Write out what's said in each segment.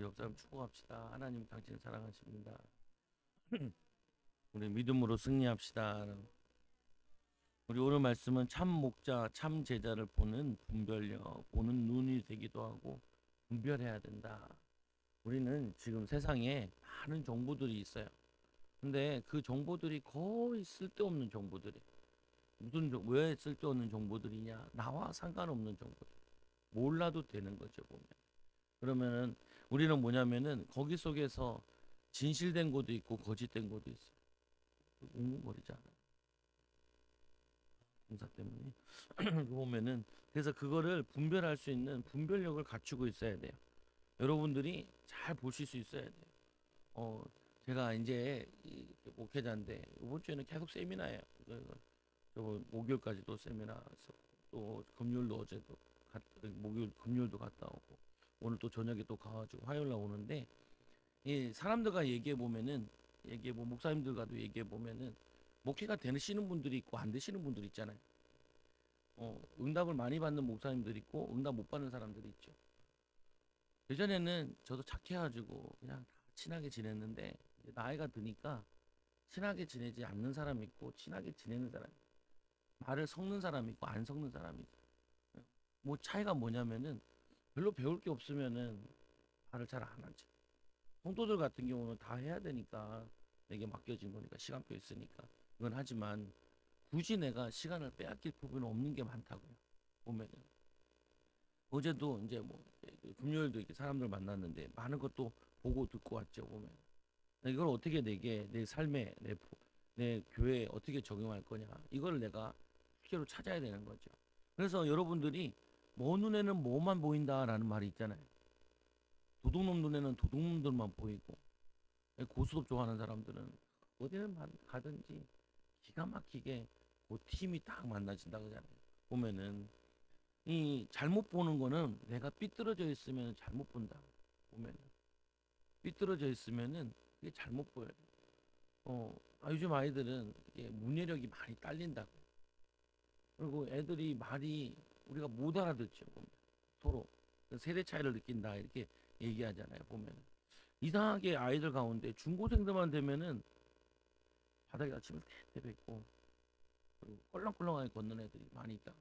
옆 사람 축복합시다. 하나님 당신 사랑하십니다. 우리 믿음으로 승리합시다. 우리 오늘 말씀은 참 목자, 참 제자를 보는 분별력, 보는 눈이 되기도 하고 분별해야 된다. 우리는 지금 세상에 많은 정보들이 있어요. 근데 그 정보들이 거의 쓸데없는 정보들이. 왜 쓸데없는 정보들이냐? 나와 상관없는 정보들. 몰라도 되는 거죠, 보면. 그러면은 우리는 뭐냐면은 거기 속에서 진실된 것도 있고 거짓된 것도 있어. 웅웅거리잖아. 공사 때문에. 보면은 그래서 그거를 분별할 수 있는 분별력을 갖추고 있어야 돼요. 여러분들이 잘 보실 수 있어야 돼요. 제가 이제 목회자인데 이번 주에는 계속 세미나예요. 그래서 목요일까지도 세미나, 또 금요일도 어제도 목요일 금요일도 갔다 오고 오늘 또 저녁에 또 가가지고 화요일 날 오는데, 이 사람들과 얘기해 보면 목사님들과도 얘기해 보면은 목회가 되시는 분들이 있고 안 되시는 분들이 있잖아요. 응답을 많이 받는 목사님들이 있고 응답 못 받는 사람들이 있죠. 예전에는 저도 착해가지고 그냥 다 친하게 지냈는데 이제 나이가 드니까 친하게 지내지 않는 사람이 있고 친하게 지내는 사람이 있고, 말을 섞는 사람이 있고 안 섞는 사람이 있고. 뭐 차이가 뭐냐면은 별로 배울 게 없으면은 말을 잘 안 하지. 성도들 같은 경우는 다 해야 되니까 내게 맡겨진 거니까 시간표 있으니까 이건 하지만 굳이 내가 시간을 빼앗길 부분은 없는 게 많다고요. 보면은 어제도 이제 뭐 금요일도 이렇게 사람들 만났는데 많은 것도 보고 듣고 왔죠. 보면 이걸 어떻게 내 삶에 내 교회에 어떻게 적용할 거냐, 이걸 내가 실제로 찾아야 되는 거죠. 그래서 여러분들이 뭐 눈에는 뭐만 보인다라는 말이 있잖아요. 도둑놈 눈에는 도둑놈들만 보이고 고스톱 좋아하는 사람들은 어디를 가든지 기가 막히게 그 팀이 딱 만나진다 그러잖아요. 보면은 이 잘못 보는 거는 내가 삐뚤어져 있으면 잘못 본다. 보면은 삐뚤어져 있으면은 그게 잘못 보여요. 요즘 아이들은 이게 문해력이 많이 딸린다고. 그리고 애들이 말이 우리가 못 알아듣죠. 보면 서로 세대 차이를 느낀다 이렇게 얘기하잖아요. 보면 이상하게 아이들 가운데 중고생들만 되면은 바닥에 아침을 대대 뱉고 그리고 껄렁껄렁하게 걷는 애들이 많이 있다.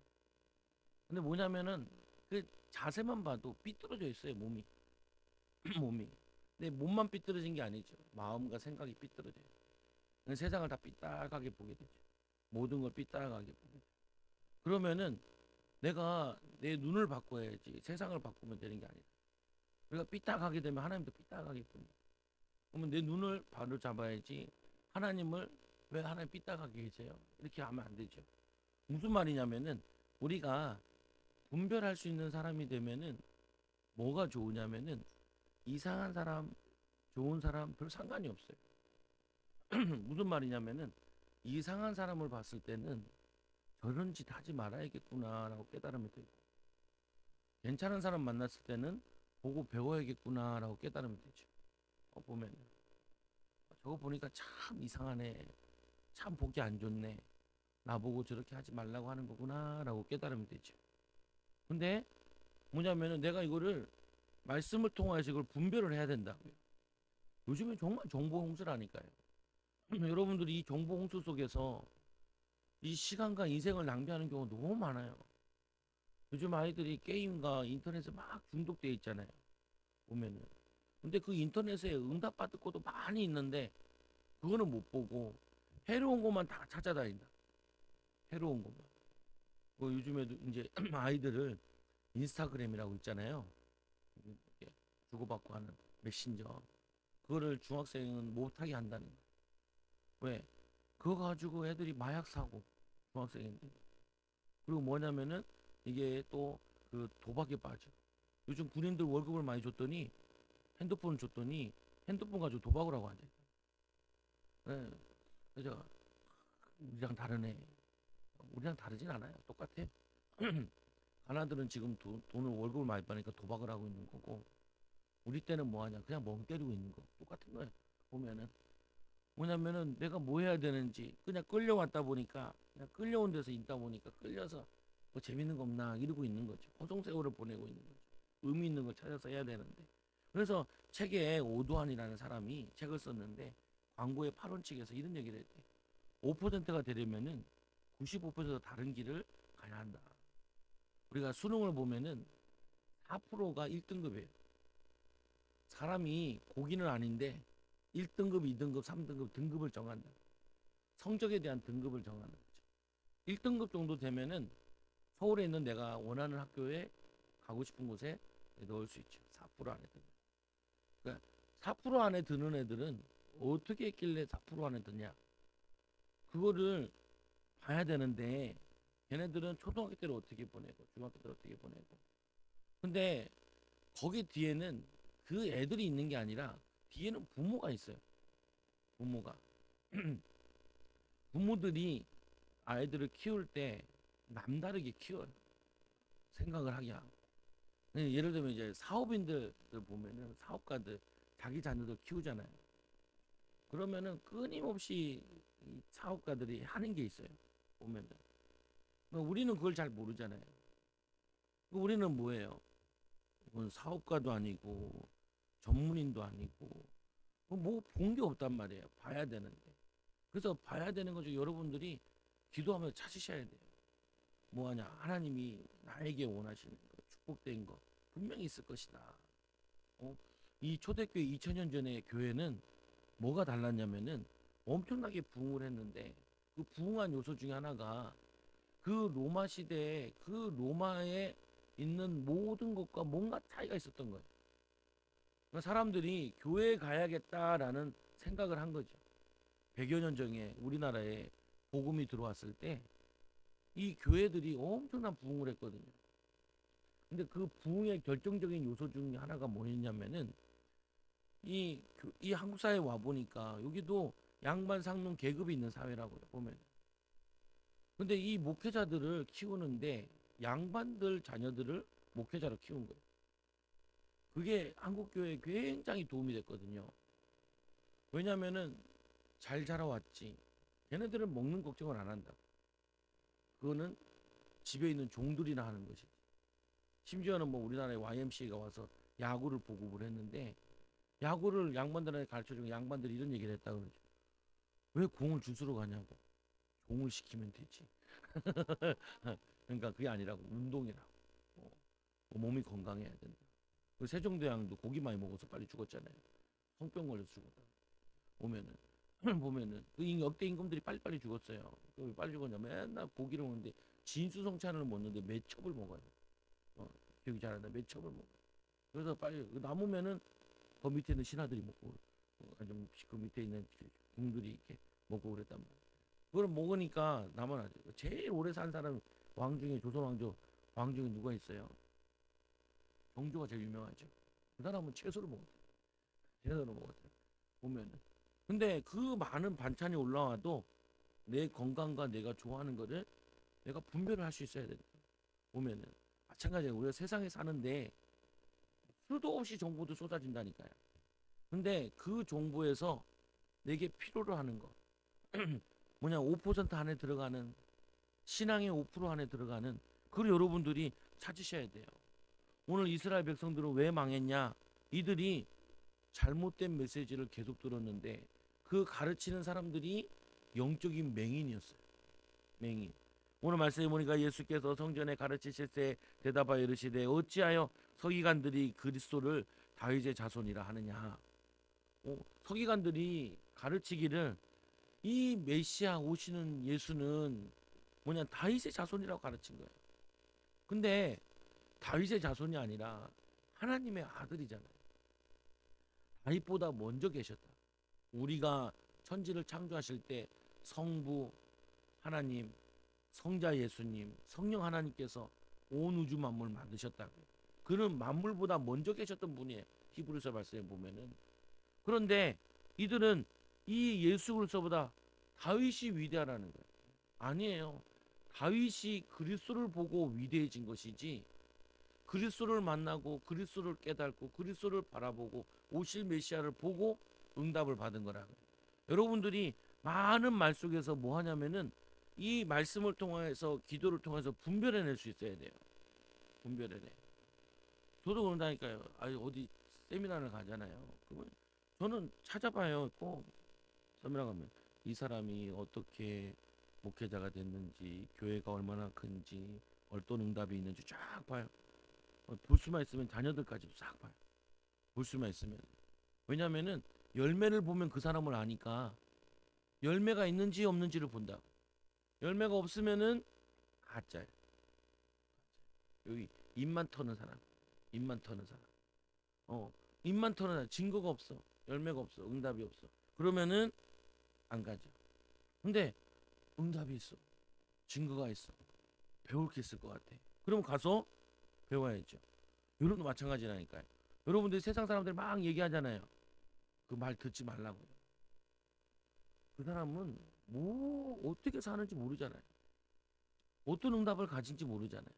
근데 뭐냐면은 그 자세만 봐도 삐뚤어져 있어요. 몸이. 몸이. 근데 몸만 삐뚤어진 게 아니죠. 마음과 생각이 삐뚤어져요. 세상을 다 삐딱하게 보게 되죠. 모든 걸 삐딱하게 보게 되죠. 그러면은 내가 내 눈을 바꿔야지 세상을 바꾸면 되는 게 아니다. 우리가 삐딱하게 되면 하나님도 삐딱하게 봅니다. 그러면 내 눈을 바로 잡아야지. 하나님을 왜 하나님 삐딱하게 계세요? 이렇게 하면 안 되죠. 무슨 말이냐면은 우리가 분별할 수 있는 사람이 되면은 뭐가 좋으냐면은 이상한 사람, 좋은 사람 별 상관이 없어요. 무슨 말이냐면은 이상한 사람을 봤을 때는 저런 짓 하지 말아야겠구나라고 깨달음이 되고, 괜찮은 사람 만났을 때는 보고 배워야겠구나라고 깨달음이 되죠. 보면 저거 보니까 참 이상하네, 참 보기 안 좋네, 나보고 저렇게 하지 말라고 하는 거구나라고 깨달음이 되죠. 근데 뭐냐면은 내가 이거를 말씀을 통해서 이걸 분별을 해야 된다고요. 요즘에 정말 정보 홍수라니까요. 여러분들이 이 정보 홍수 속에서 이 시간과 인생을 낭비하는 경우가 너무 많아요. 요즘 아이들이 게임과 인터넷에 막 중독되어 있잖아요. 보면은. 근데 그 인터넷에 응답받을 것도 많이 있는데 그거는 못 보고 해로운 것만 다 찾아다닌다. 해로운 것만. 요즘에도 이제 아이들을 인스타그램이라고 있잖아요. 주고받고 하는 메신저. 그거를 중학생은 못하게 한다는 거예요. 왜? 그거 가지고 애들이 마약 사고, 중학생인데. 그리고 뭐냐면은 이게 또 그 도박에 빠져. 요즘 군인들 월급을 많이 줬더니 핸드폰을 줬더니 핸드폰 가지고 도박을 하고 앉아. 네. 그래서 우리랑 다르네. 우리랑 다르진 않아요. 똑같아. 가나들은 지금 돈을 월급을 많이 받으니까 도박을 하고 있는 거고, 우리 때는 뭐 하냐? 그냥 멍 때리고 있는 거. 똑같은 거예요. 보면은. 뭐냐면은 내가 뭐 해야 되는지 그냥 끌려왔다 보니까, 그냥 끌려온 데서 있다 보니까 끌려서 뭐 재밌는 거 없나 이러고 있는 거죠. 허송세월을 보내고 있는 거죠. 의미 있는 걸 찾아서 해야 되는데 그래서 책에 오도환이라는 사람이 책을 썼는데 광고의 8원칙에서 이런 얘기를 했대. 5%가 되려면은 95% 다른 길을 가야 한다. 우리가 수능을 보면은 4%가 1등급이에요. 사람이 고기는 아닌데 1등급, 2등급, 3등급 등급을 정한다. 성적에 대한 등급을 정하는 거죠. 1등급 정도 되면은 서울에 있는 내가 원하는 학교에 가고 싶은 곳에 넣을 수 있죠. 4% 안에 드는. 그러니까 4% 안에 드는 애들은 어떻게 했길래 4% 안에 드냐? 그거를 봐야 되는데 걔네들은 초등학교 때를 어떻게 보내고 중학교 때를 어떻게 보내고 근데 거기 뒤에는 그 애들이 있는 게 아니라 뒤에는 부모가 있어요. 부모가 부모들이 아이들을 키울 때 남다르게 키워요. 생각을 하게 하고. 예를 들면 이제 사업인들 보면은 사업가들 자기 자녀들 키우잖아요. 그러면은 끊임없이 이 사업가들이 하는 게 있어요. 보면은 우리는 그걸 잘 모르잖아요. 우리는 뭐예요? 사업가도 아니고 전문인도 아니고 뭐 본 게 없단 말이에요. 봐야 되는데. 그래서 봐야 되는 거죠. 여러분들이 기도하며 찾으셔야 돼요. 뭐하냐? 하나님이 나에게 원하시는 거, 축복된 거 분명히 있을 것이다. 이 초대교회 2000년 전의 교회는 뭐가 달랐냐면은 엄청나게 부흥을 했는데 그 부흥한 요소 중에 하나가 그 로마 시대에 그 로마에 있는 모든 것과 뭔가 차이가 있었던 거예요. 그러니까 사람들이 교회에 가야겠다라는 생각을 한 거죠. 100여 년 전에 우리나라에 복음이 들어왔을 때 이 교회들이 엄청난 부흥을 했거든요. 근데 그 부흥의 결정적인 요소 중에 하나가 뭐였냐면은 이 한국 사회에 와 보니까 여기도 양반 상놈 계급이 있는 사회라고요, 보면. 근데 이 목회자들을 키우는데 양반들 자녀들을 목회자로 키운 거예요. 그게 한국 교회에 굉장히 도움이 됐거든요. 왜냐면은 잘 자라왔지. 걔네들은 먹는 걱정을 안 한다. 그거는 집에 있는 종들이나 하는 것이지. 심지어는 뭐 우리나라에 YMCA가 와서 야구를 보급을 했는데 야구를 양반들한테 가르쳐주고 양반들이 이런 얘기를 했다 그러죠. 왜 공을 주스러 가냐고. 공을 시키면 되지. 그러니까 그게 아니라고. 운동이라고. 몸이 건강해야 된다. 그 세종대왕도 고기 많이 먹어서 빨리 죽었잖아요. 성병 걸려서 죽었다. 보면은 보면은 그 역대 임금들이 빨리빨리 죽었어요. 그 빨리 죽었냐? 맨날 고기를 먹는데 진수성찬을 먹는데 몇 첩을 먹어요. 기억이 잘 안 나. 몇 첩을 먹어요. 그래서 빨리 남으면은 그 밑에 있는 신하들이 먹고 그 밑에 있는 궁들이 이렇게 먹고 그랬단 말이에요. 그걸 먹으니까 남아나죠. 제일 오래 산 사람 왕 중에 조선 왕 중에 누가 있어요? 경조가 제일 유명하죠. 그 사람은 채소를 먹었어요. 채소를 먹었어요. 보면은. 근데 그 많은 반찬이 올라와도 내 건강과 내가 좋아하는 거를 내가 분별을 할 수 있어야 된다. 보면은 마찬가지로 우리가 세상에 사는데 수도 없이 정보도 쏟아진다니까요. 근데 그 정보에서 내게 필요로 하는 거 뭐냐 5% 안에 들어가는 신앙의 5% 안에 들어가는 그걸 여러분들이 찾으셔야 돼요. 오늘 이스라엘 백성들은 왜 망했냐? 이들이 잘못된 메시지를 계속 들었는데 그 가르치는 사람들이 영적인 맹인이었어요. 맹인. 오늘 말씀해 보니까 예수께서 성전에 가르치실 때 대답하여 이르시되 어찌하여 서기관들이 그리스도를 다윗의 자손이라 하느냐. 서기관들이 가르치기를 이 메시아 오시는 예수는 뭐냐 다윗의 자손이라고 가르친 거예요. 근데 다윗의 자손이 아니라 하나님의 아들이잖아요. 다윗보다 먼저 계셨다. 우리가 천지를 창조하실 때 성부 하나님, 성자 예수님, 성령 하나님께서 온 우주 만물을 만드셨다고요. 그는 만물보다 먼저 계셨던 분이에요. 히브리서 말씀에 보면은. 그런데 이들은 이 예수 그리스도보다 다윗이 위대하다는 거예요. 아니에요. 다윗이 그리스도를 보고 위대해진 것이지 그리스도를 만나고 그리스도를 깨닫고 그리스도를 바라보고 오실 메시아를 보고 응답을 받은 거라고요. 여러분들이 많은 말 속에서 뭐 하냐면은 이 말씀을 통해서 기도를 통해서 분별해낼 수 있어야 돼요. 분별해내. 저도 그런다니까요. 아니 어디 세미나를 가잖아요. 그러면 저는 찾아봐요. 꼭 세미나 가면 이 사람이 어떻게 목회자가 됐는지, 교회가 얼마나 큰지, 어떤 응답이 있는지 쫙 봐요. 볼 수만 있으면 자녀들까지 싹 봐요. 볼 수만 있으면. 왜냐면은 열매를 보면 그 사람을 아니까 열매가 있는지 없는지를 본다. 열매가 없으면은 가짜예요. 여기 입만 터는 사람, 입만 터는 사람. 어, 입만 터는 사람. 증거가 없어, 열매가 없어, 응답이 없어. 그러면은 안 가죠. 근데 응답이 있어, 증거가 있어, 배울 게 있을 것 같아. 그럼 가서 배워야죠. 여러분도 마찬가지라니까요. 여러분들이 세상 사람들 막 얘기하잖아요. 그 말 듣지 말라고요. 그 사람은 뭐 어떻게 사는지 모르잖아요. 어떤 응답을 가진지 모르잖아요.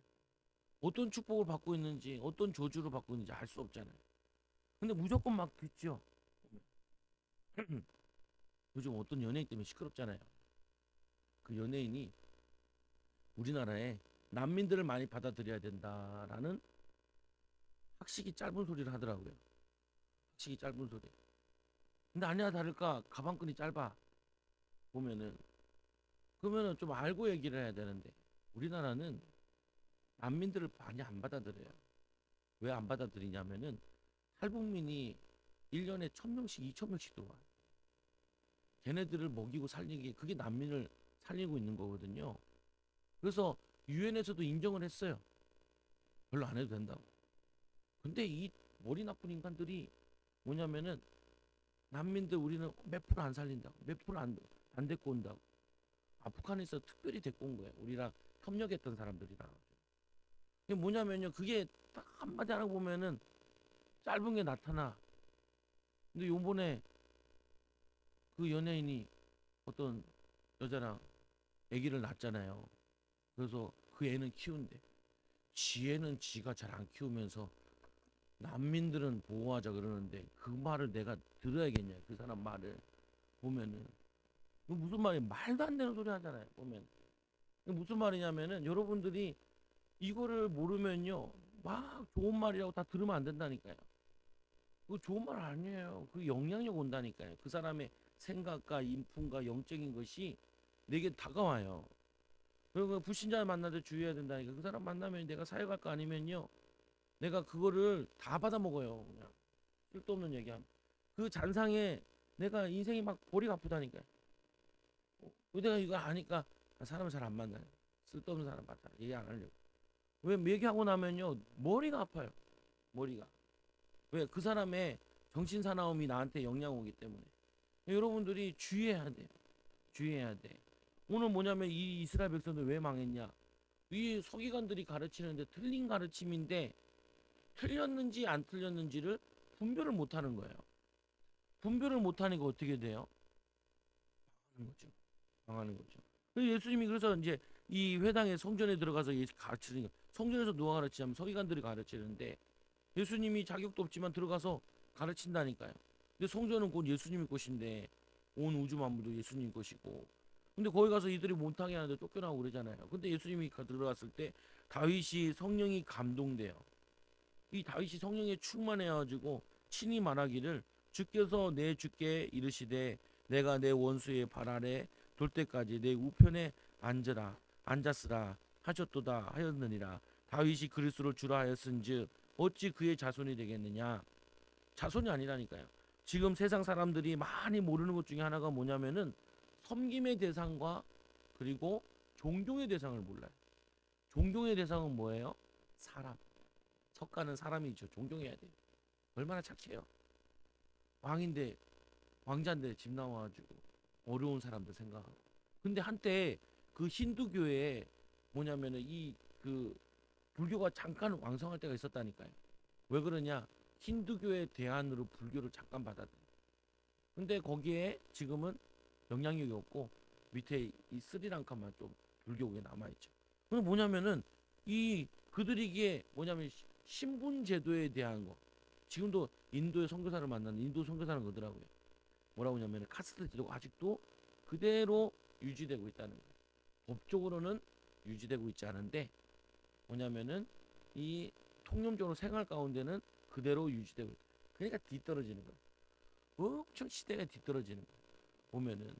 어떤 축복을 받고 있는지, 어떤 저주를 받고 있는지 알 수 없잖아요. 근데 무조건 막 듣죠. 요즘 어떤 연예인 때문에 시끄럽잖아요. 그 연예인이 우리나라에 난민들을 많이 받아들여야 된다라는 학식이 짧은 소리를 하더라고요. 학식이 짧은 소리. 근데 아니야 다를까 가방끈이 짧아. 보면은 그러면은 좀 알고 얘기를 해야 되는데 우리나라는 난민들을 많이 안 받아들여요. 왜 안 받아들이냐면은 탈북민이 1년에 1000명씩 2000명씩 들어와. 걔네들을 먹이고 살리기 그게 난민을 살리고 있는 거거든요. 그래서 유엔에서도 인정을 했어요. 별로 안 해도 된다고. 근데 이 머리 나쁜 인간들이 뭐냐면은 난민들 우리는 몇 프로 안 살린다고. 몇 프로 안 데리고 온다고. 아프간에서 특별히 데리고 온 거예요. 우리랑 협력했던 사람들이랑. 그게 뭐냐면요. 그게 딱 한마디 하나 보면은 짧은 게 나타나. 근데 요번에 그 연예인이 어떤 여자랑 아기를 낳았잖아요. 그래서 그 애는 키운대. 지 애는 지가 잘 안 키우면서 난민들은 보호하자 그러는데 그 말을 내가 들어야겠냐. 그 사람 말을 보면은 그 무슨 말이 말도 안 되는 소리 하잖아요. 보면 무슨 말이냐면은 여러분들이 이거를 모르면요 막 좋은 말이라고 다 들으면 안 된다니까요. 그거 좋은 말 아니에요. 그 영향력 온다니까요. 그 사람의 생각과 인품과 영적인 것이 내게 다가와요. 그리고 불신자를 만날 때 주의해야 된다니까. 그 사람 만나면 내가 사역할 거 아니면요 내가 그거를 다 받아 먹어요. 그냥 쓸데없는 얘기하면 그 잔상에 내가 인생이 막 골이 아프다니까요. 내가 이거 아니까 사람을 잘 안 만나요. 쓸데없는 사람 맞아. 얘기 안 하려고. 왜 얘기하고 나면요 머리가 아파요. 머리가. 왜 그 사람의 정신 사나움이 나한테 영향 오기 때문에. 여러분들이 주의해야 돼요. 주의해야 돼. 오늘 뭐냐면 이 이스라엘 백성들 왜 망했냐? 이 서기관들이 가르치는데 틀린 가르침인데 틀렸는지 안 틀렸는지를 분별을 못 하는 거예요. 분별을 못 하니까 어떻게 돼요? 망하는 거죠. 망하는 거죠. 예수님이 그래서 이제 이 회당에 성전에 들어가서 예수 가르치는 성전에서 누가 가르치냐면 서기관들이 가르치는데 예수님이 자격도 없지만 들어가서 가르친다니까요. 근데 성전은 곧 예수님의 곳인데 온 우주 만물도 예수님 것이고 근데 거기 가서 이들이 못하게 하는데 쫓겨나고 그러잖아요. 근데 예수님이 들어갔을 때 다윗이 성령이 감동돼요. 이 다윗이 성령에 충만해가지고 친히 말하기를 주께서 내 주께 이르시되 내가 내 원수의 발 아래 돌 때까지 내 우편에 앉았으라 하셨도다 하였느니라. 다윗이 그리스도를 주라 하였은즉 어찌 그의 자손이 되겠느냐. 자손이 아니라니까요. 지금 세상 사람들이 많이 모르는 것 중에 하나가 뭐냐면은 섬김의 대상과 그리고 존경의 대상을 몰라요. 존경의 대상은 뭐예요? 사람. 석가는 사람이죠. 존경해야 돼요. 얼마나 착해요. 왕인데 왕자인데 집 나와가지고 어려운 사람들 생각하고. 근데 한때 그 힌두교에 뭐냐면은 이 그 불교가 잠깐 왕성할 때가 있었다니까요. 왜 그러냐? 힌두교의 대안으로 불교를 잠깐 받아들여. 근데 거기에 지금은 영향력이 없고 밑에 이 스리랑카만 좀 불교에 남아있죠. 그건 뭐냐면은 이 그들이기에 뭐냐면 신분 제도에 대한 거. 지금도 인도의 선교사를 만나는 인도 선교사는 그러더라고요. 뭐라고 하냐면 카스트 제도가 아직도 그대로 유지되고 있다는 거예요. 법적으로는 유지되고 있지 않은데 뭐냐면은 이 통념적으로 생활 가운데는 그대로 유지되고 있다. 그러니까 뒤떨어지는 거야. 엄청 시대가 뒤떨어지는 거야. 보면은.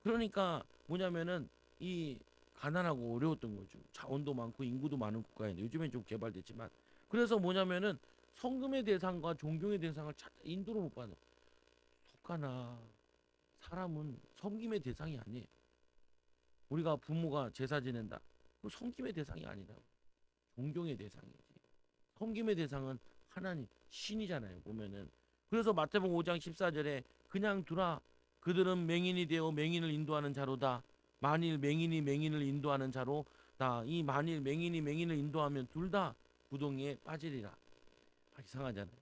그러니까 뭐냐면은 이 가난하고 어려웠던 거죠. 자원도 많고 인구도 많은 국가인데 요즘엔 좀 개발됐지만 그래서 뭐냐면은 성금의 대상과 존경의 대상을 인도로 못 받는 속가나 사람은 섬김의 대상이 아니에요. 우리가 부모가 제사 지낸다. 그 섬김의 대상이 아니라고. 존경의 대상이지. 섬김의 대상은 하나님, 신이잖아요. 보면은. 그래서 마태복음 5장 14절에 그냥 두라. 그들은 맹인이 되어 맹인을 인도하는 자로다. 만일 맹인이 맹인을 인도하는 자로다. 이 만일 맹인이 맹인을 인도하면 둘 다 구덩이에 빠지리라. 이상하잖아요.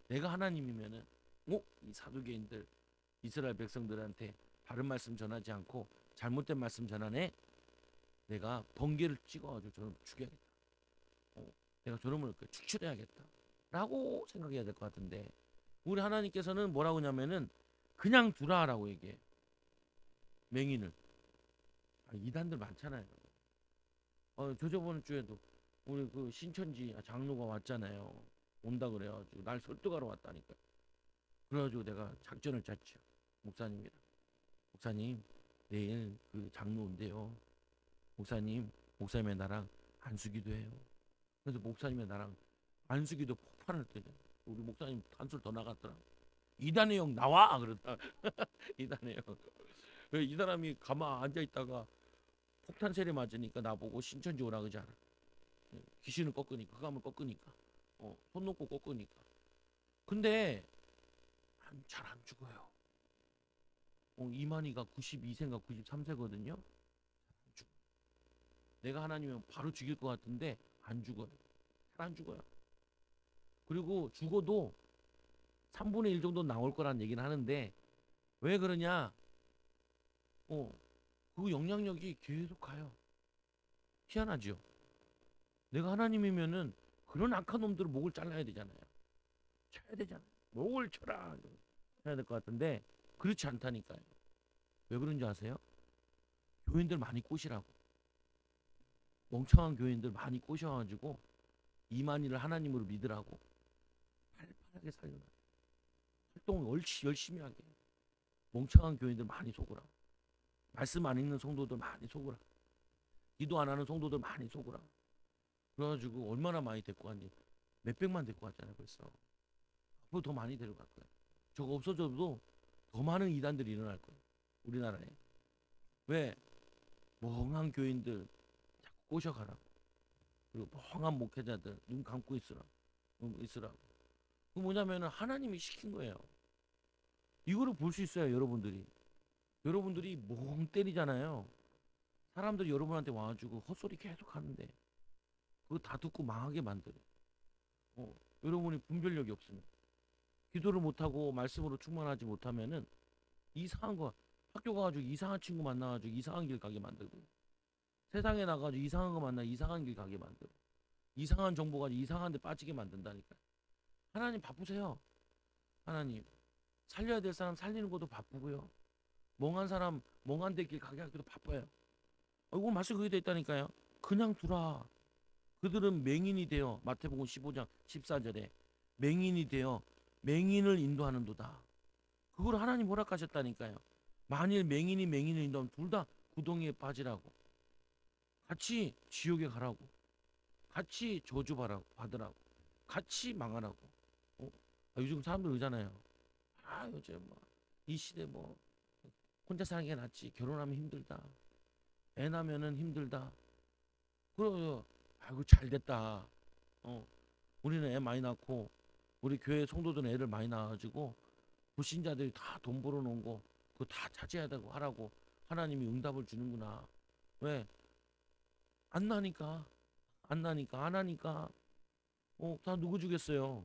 내가 하나님이면은 이 사두개인들 이스라엘 백성들한테 바른 말씀 전하지 않고 잘못된 말씀 전하네. 내가 번개를 찍어가지고 저놈 죽여야겠다. 내가 저놈을 축출해야겠다. 라고 생각해야 될 것 같은데 우리 하나님께서는 뭐라고 하냐면은 그냥 두라라고 얘기해. 맹인을. 이단들 많잖아요. 저 저번 주에도 우리 그 신천지 장로가 왔잖아요. 온다 그래가지고 날 설득하러 왔다니까. 그래가지고 내가 작전을 짰죠. 목사님이랑. 목사님 내일 그 장로 온대요. 목사님의 나랑 안수기도 해요. 그래서 목사님의 나랑 안수기도 폭발을 때려. 우리 목사님 단술 더 나갔더라. 이단의 형 나와 그러다. 이단의 형. 이 사람이 가만 앉아 있다가 폭탄 세례 맞으니까 나보고 신천지 오라 그러지 않아. 귀신을 꺾으니까 흑암을 꺾으니까 손 놓고 꺾으니까. 근데 잘 안 죽어요. 이만희가 92세인가 93세거든요. 내가 하나님이면 바로 죽일 것 같은데 안 죽어요. 잘 안 죽어요. 그리고 죽어도 3분의 1 정도 나올 거란 얘기는 하는데 왜 그러냐? 그 영향력이 계속 가요. 희한하죠? 내가 하나님이면은 그런 악한 놈들을 목을 잘라야 되잖아요. 쳐야 되잖아요. 목을 쳐라 해야 될 것 같은데 그렇지 않다니까요. 왜 그런지 아세요? 교인들 많이 꼬시라고. 멍청한 교인들 많이 꼬셔가지고 이만희를 하나님으로 믿으라고 팔팔하게 살려놔. 활동을 열심히 하게. 멍청한 교인들 많이 속으라. 말씀 안 읽는 성도들 많이 속으라. 기도 안 하는 성도들 많이 속으라. 그래가지고 얼마나 많이 데리고 왔니? 몇백만 데리고 왔잖아요 벌써. 앞으로 더 많이 데려갈 거야. 저거 없어져도 더 많은 이단들이 일어날 거예요. 우리나라에. 왜? 멍한 교인들 자꾸 꼬셔가라고. 그리고 멍한 목회자들 눈 감고 있으라고. 그 뭐냐면은 하나님이 시킨 거예요. 이거를 볼 수 있어요 여러분들이. 여러분들이 멍 때리잖아요. 사람들이 여러분한테 와가지고 헛소리 계속 하는데 그거 다 듣고 망하게 만들어. 여러분이 분별력이 없으면 기도를 못하고 말씀으로 충만하지 못하면은 이상한 거 학교 가가지고 이상한 친구 만나가지고 이상한 길 가게 만들고 세상에 나가가지고 이상한 거 만나 이상한 길 가게 만들고 이상한 정보 가지고 이상한 데 빠지게 만든다니까. 하나님 바쁘세요. 하나님 살려야 될 사람 살리는 것도 바쁘고요. 멍한 사람 멍한 데 길 가게 하기도 바빠요. 이건 말씀 그게 돼 있다니까요. 그냥 두라. 그들은 맹인이 되어 마태복음 15장 14절에 맹인이 되어 맹인을 인도하는도다. 그걸 하나님 허락하셨다니까요. 만일 맹인이 맹인을 인도하면 둘 다 구덩이에 빠지라고. 같이 지옥에 가라고. 같이 저주 받으라고. 같이 망하라고. 요즘 사람들 그러잖아요. 요즘 이 시대 혼자 사는 게 낫지. 결혼하면 힘들다. 애 낳으면은 힘들다. 그래, 아이고 잘 됐다. 우리는 애 많이 낳고 우리 교회 성도들은 애를 많이 낳아가지고 불신자들이 다 돈 벌어놓은 거 그거 다 차지해야 되고 하라고 하나님이 응답을 주는구나. 왜? 안 나니까 안 하니까 다 누구 주겠어요?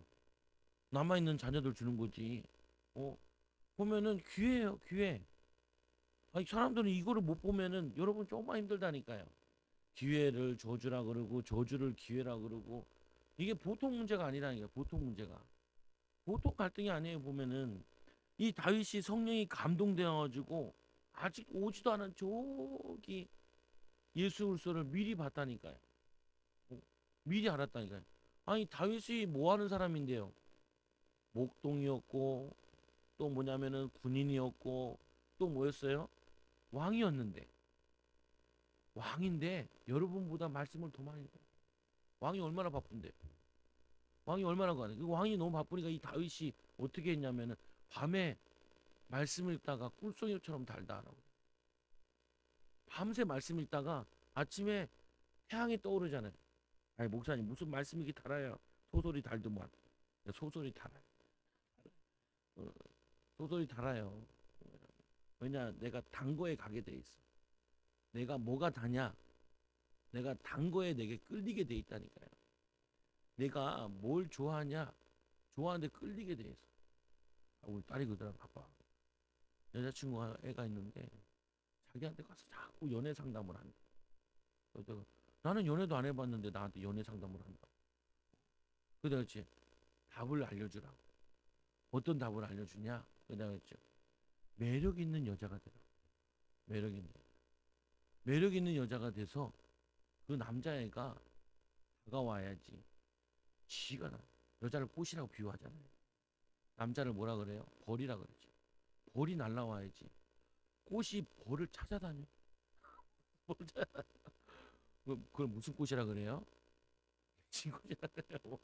남아있는 자녀들 주는 거지. 보면은 기회예요 기회. 사람들은 이거를 못 보면은 여러분 조금만 힘들다니까요. 기회를 저주라 그러고 저주를 기회라 그러고 이게 보통 문제가 아니라니까요. 보통 문제가. 보통 갈등이 아니에요. 보면은 이 다윗이 성령이 감동되어 가지고 아직 오지도 않은 저기 예수 그리스도를 미리 봤다니까요. 미리 알았다니까요. 아니 다윗이 뭐 하는 사람인데요? 목동이었고 또 뭐냐면은 군인이었고 또 뭐였어요? 왕이었는데 왕인데 여러분보다 말씀을 더 많이 해요. 왕이 얼마나 바쁜데 왕이 얼마나 가네. 그 왕이 너무 바쁘니까 이 다윗이 어떻게 했냐면은 밤에 말씀 읽다가 꿀송이처럼 달다라고. 밤새 말씀 읽다가 아침에 태양이 떠오르잖아요. 아니 목사님 무슨 말씀 이렇게 달아요? 소설이 달더만. 소설이 달아요. 어, 소설이 달아요. 왜냐 내가 단 거에 가게 돼 있어. 내가 뭐가 다냐? 내가 단 거에 내게 끌리게 돼 있다니까요. 내가 뭘 좋아하냐? 좋아하는데 끌리게 돼 있어. 아, 우리 딸이 그러더라. 봐봐. 여자친구가 애가 있는데 자기한테 가서 자꾸 연애 상담을 한다. 그래서 내가, 나는 연애도 안 해봤는데 나한테 연애 상담을 한다. 그래서 내가 그랬지. 답을 알려주라. 어떤 답을 알려주냐? 그래서 내가 그랬죠. 매력 있는 여자가 되라. 매력 있는. 매력 있는 여자가 돼서 그 남자애가 다가와야지. 지가 나. 여자를 꽃이라고 비유하잖아요. 남자를 뭐라 그래요? 벌이라 그러지. 벌이 날라와야지. 꽃이 벌을 찾아다녀. 벌을 찾아- 그걸 무슨 꽃이라 그래요? 진꽃이라 그래요.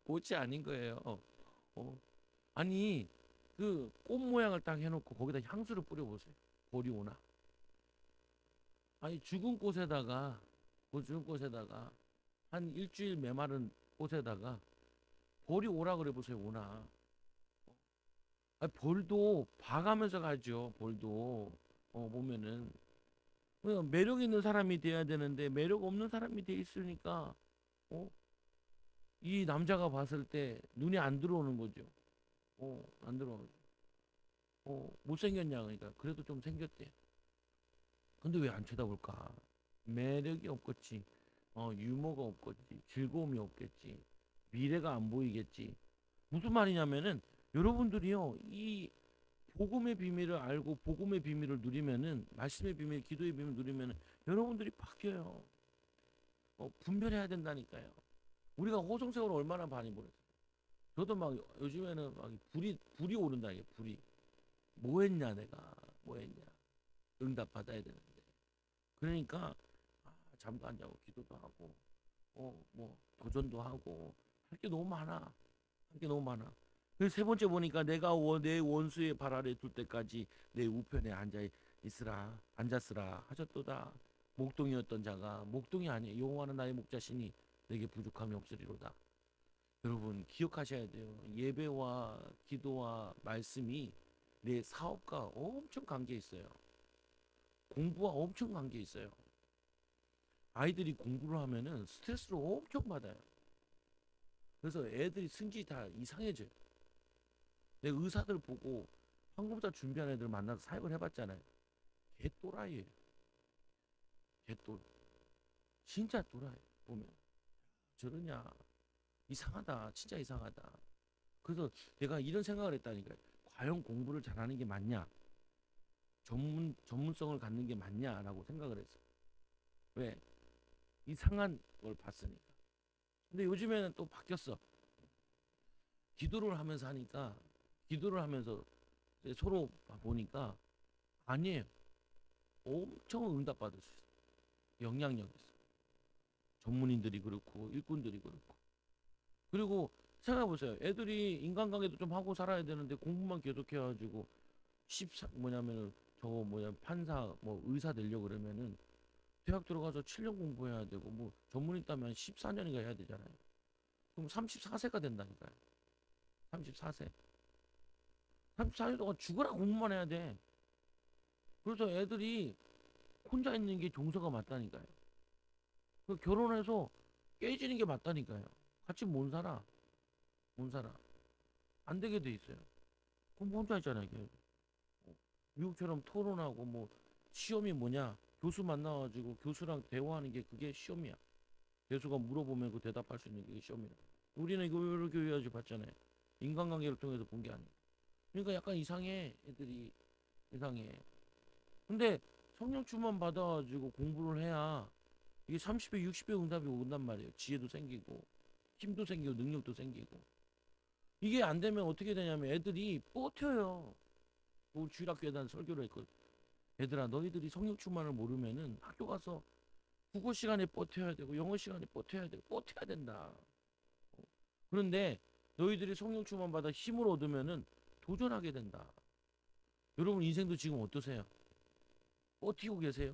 꽃이 아닌 거예요. 아니 그 꽃 모양을 딱 해놓고 거기다 향수를 뿌려보세요. 벌이 오나? 아니 죽은 꽃에다가 그 죽은 꽃에다가 한 일주일 메마른 꽃에다가 벌이 오라 그래 보세요. 오나? 아니, 벌도 봐가면서 가죠. 벌도 보면은 그냥 매력 있는 사람이 돼야 되는데 매력 없는 사람이 돼 있으니까 어? 이 남자가 봤을 때 눈에 안 들어오는 거죠. 안 들어오죠. 못생겼냐 그러니까 그래도 좀 생겼대. 근데 왜 안 쳐다볼까? 매력이 없겠지. 유머가 없겠지. 즐거움이 없겠지. 미래가 안 보이겠지. 무슨 말이냐면은 여러분들이요 이 복음의 비밀을 알고 복음의 비밀을 누리면은 말씀의 비밀, 기도의 비밀을 누리면은 여러분들이 바뀌어요. 분별해야 된다니까요. 우리가 호성세월 얼마나 많이 보냈어요. 저도 막 요즘에는 막 불이 오른다 이게 불이. 뭐 했냐 내가 뭐 했냐 응답 받아야 되는데 그러니까 잠도 안 자고 기도도 하고 뭐 도전도 하고 할 게 너무 많아. 할 게 너무 많아. 그래서 세 번째 보니까 내가 내 원수의 발 아래 둘 때까지 내 우편에 앉았으라 하셨도다. 목동이었던 자가 목동이 아니에요. 여호와는 나의 목자시니 내게 부족함이 없으리로다. 여러분 기억하셔야 돼요. 예배와 기도와 말씀이 내 사업과 엄청 관계 있어요. 공부와 엄청 관계 있어요. 아이들이 공부를 하면은 스트레스를 엄청 받아요. 그래서 애들이 성질이 다 이상해져요. 내 의사들 보고 항공사 준비하는 애들 만나서 사역을 해봤잖아요. 개 또라이예요. 개 또. 진짜 또라이. 보면 저러냐. 이상하다. 진짜 이상하다. 그래서 내가 이런 생각을 했다니까요. 과연 공부를 잘하는 게 맞냐? 전문성을 갖는 게 맞냐라고 생각을 했어. 왜? 이상한 걸 봤으니까. 근데 요즘에는 또 바뀌었어. 기도를 하면서 하니까 기도를 하면서 이제 서로 보니까 아니에요. 엄청 응답받을 수 있어. 영향력 있어. 전문인들이 그렇고 일꾼들이 그렇고. 그리고 생각해보세요. 애들이 인간관계도 좀 하고 살아야 되는데 공부만 계속해가지고 14 뭐냐면은 저거 뭐냐 판사 뭐 의사 되려고 그러면은 대학 들어가서 7년 공부해야 되고 뭐 전문의 따면 14년인가 해야 되잖아요. 그럼 34세가 된다니까요. 34세. 34년 동안 죽어라 공부만 해야 돼. 그래서 애들이 혼자 있는 게 정서가 맞다니까요. 그 결혼해서 깨지는 게 맞다니까요. 같이 못 살아. 못 살아. 안 되게 돼 있어요. 그럼 혼자 있잖아요. 걔. 미국처럼 토론하고 뭐 시험이 뭐냐? 교수 만나가지고 교수랑 대화하는 게 그게 시험이야. 교수가 물어보면 그 대답할 수 있는 게 시험이야. 우리는 이거 여러 교육까지 봤잖아요. 인간관계를 통해서 본 게 아니야. 그러니까 약간 이상해. 애들이 이상해. 근데 성령 충만 받아가지고 공부를 해야 이게 30배, 60배 응답이 온단 말이에요. 지혜도 생기고 힘도 생기고 능력도 생기고. 이게 안 되면 어떻게 되냐면 애들이 버텨요. 우리 주일학교에 대한 설교를 했거든. 얘들아, 너희들이 성령 충만을 모르면은 학교 가서 국어 시간에 버텨야 되고 영어 시간에 버텨야 되고 버텨야 된다. 그런데 너희들이 성령 충만 받아 힘을 얻으면은 도전하게 된다. 여러분 인생도 지금 어떠세요? 버티고 계세요?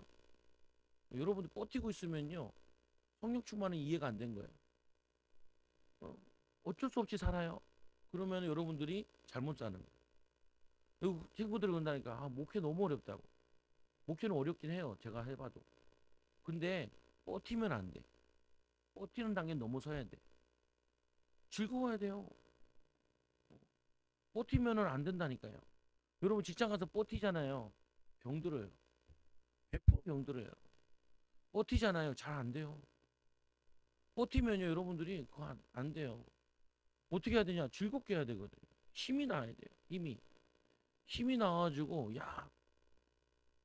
여러분들 버티고 있으면요, 성령 충만은 이해가 안 된 거예요. 어? 어쩔 수 없이 살아요. 그러면 여러분들이 잘못 사는 거예요. 그리고 친구들이 그런다니까, 목회 너무 어렵다고. 목회는 어렵긴 해요, 제가 해봐도. 근데 버티면 안 돼. 버티는 단계 넘어서야 돼. 즐거워야 돼요. 버티면은 안 된다니까요. 여러분 직장 가서 버티잖아요. 병들어요. 100% 병들어요. 버티잖아요. 잘 안 돼요. 버티면요, 여러분들이 그거 안 돼요. 어떻게 해야 되냐? 즐겁게 해야 되거든요. 힘이 나야 돼요. 힘이 나가지고, 야,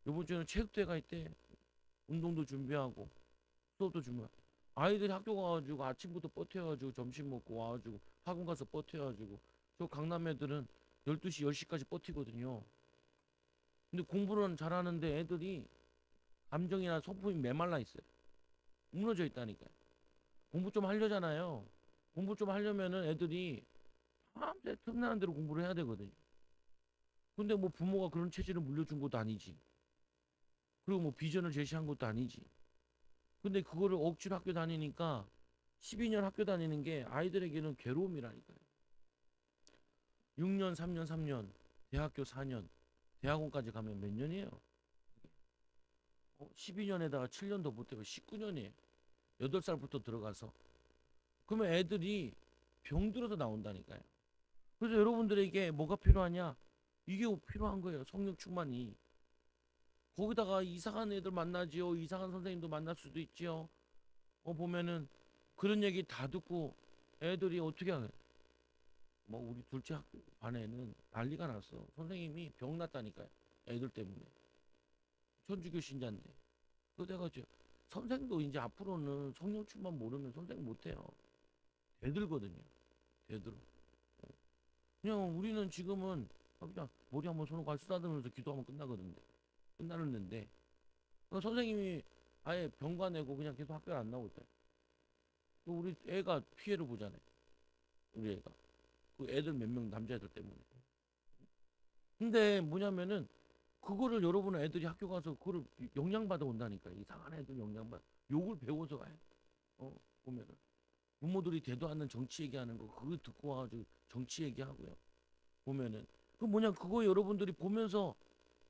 이번 주에는 체육대회가 있대. 운동도 준비하고 수업도 준비하고. 아이들이 학교 가가지고 아침부터 버텨가지고 점심 먹고 와가지고 학원 가서 버텨가지고, 저 강남 애들은 12시 10시까지 버티거든요. 근데 공부는 잘하는데 애들이 감정이나 성품이 메말라 있어요. 무너져 있다니까요. 공부 좀 하려잖아요. 공부 좀 하려면은 애들이 밤새 틈나는 대로 공부를 해야 되거든요. 근데 뭐 부모가 그런 체질을 물려준 것도 아니지. 그리고 뭐 비전을 제시한 것도 아니지. 근데 그거를 억지로 학교 다니니까 12년 학교 다니는 게 아이들에게는 괴로움이라니까요. 6년, 3년, 3년, 대학교 4년, 대학원까지 가면 몇 년이에요? 12년에다가 7년 더 못해면 19년이에요. 8살부터 들어가서. 그러면 애들이 병들어서 나온다니까요. 그래서 여러분들에게 뭐가 필요하냐? 이게 필요한 거예요. 성령 충만이. 거기다가 이상한 애들 만나지요. 이상한 선생님도 만날 수도 있지요. 보면은 그런 얘기 다 듣고 애들이 어떻게 하냐? 뭐 우리 둘째 학교 반에는 난리가 났어. 선생님이 병 났다니까요. 애들 때문에. 천주교 신자인데. 그 내가 이제 선생도 이제 앞으로는 성령 충만 모르면 선생 못해요. 대들거든요. 대들어. 그냥 우리는 지금은 그냥 머리 한번 손을 쓰다듬으면서 기도하면 끝나는데 선생님이 아예 병가 내고 그냥 계속 학교를 안 나오고 있다. 우리 애가 피해를 보잖아요. 우리 애가 그 애들 몇 명 남자애들 때문에. 근데 뭐냐면은 그거를 여러분 애들이 학교 가서 그거를 영향받아 온다니까. 이상한 애들 영향받아 욕을 배워서 가요. 보면은 부모들이 대도 않는 정치 얘기하는 거 그거 듣고 와가지고 정치 얘기하고요. 보면은 그 뭐냐 그거 여러분들이 보면서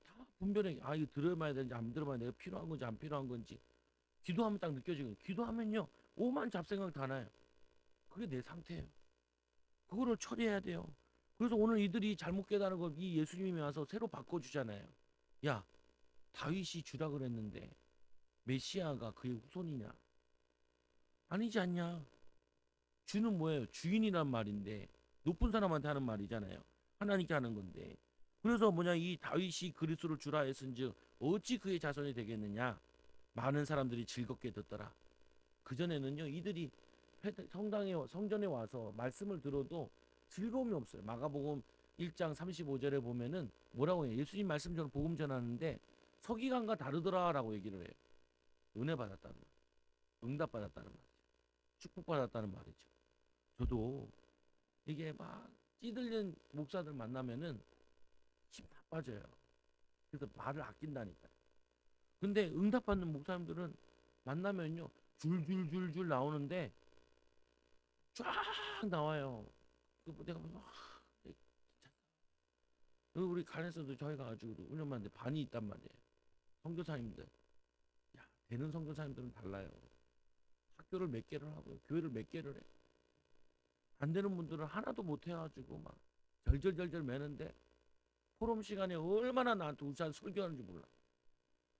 다 분별해. 이거 들어봐야 되는지 안 들어봐야 내가 필요한 건지 안 필요한 건지. 기도하면 딱 느껴지거든요. 기도하면요 오만 잡생각 다 나요. 그게 내 상태예요. 그거를 처리해야 돼요. 그래서 오늘 이들이 잘못 깨달은 걸 이 예수님이 와서 새로 바꿔주잖아요. 야, 다윗이 주라 그랬는데 메시아가 그의 후손이냐? 아니지 않냐? 주는 뭐예요? 주인이란 말인데 높은 사람한테 하는 말이잖아요. 하나님께 하는 건데. 그래서 뭐냐 이 다윗이 그리스도를 주라 했은즉 어찌 그의 자손이 되겠느냐? 많은 사람들이 즐겁게 듣더라. 그전에는요 이들이 성전에 와서 말씀을 들어도 즐거움이 없어요. 마가복음 1장 35절에 보면은 뭐라고 해요? 예수님 말씀 전 복음 전하는데 서기관과 다르더라라고 얘기를 해요. 은혜 받았다는 말, 응답 받았다는 말, 축복 받았다는 말이죠. 저도 이게 막 찌들린 목사들 만나면은 힘 다 빠져요. 그래서 말을 아낀다니까. 근데 응답 받는 목사님들은 만나면요 줄줄줄줄 나오는데 쫙 나와요. 내가 보면 우리 간에서도 저희가 가지고 운영하는데 반이 있단 말이에요. 선교사님들. 야, 되는 선교사님들은 달라요. 학교를 몇 개를 하고요. 교회를 몇 개를 해. 안 되는 분들은 하나도 못 해가지고 막 절절절절 매는데 포럼 시간에 얼마나 나한테 우산 설교하는지 몰라.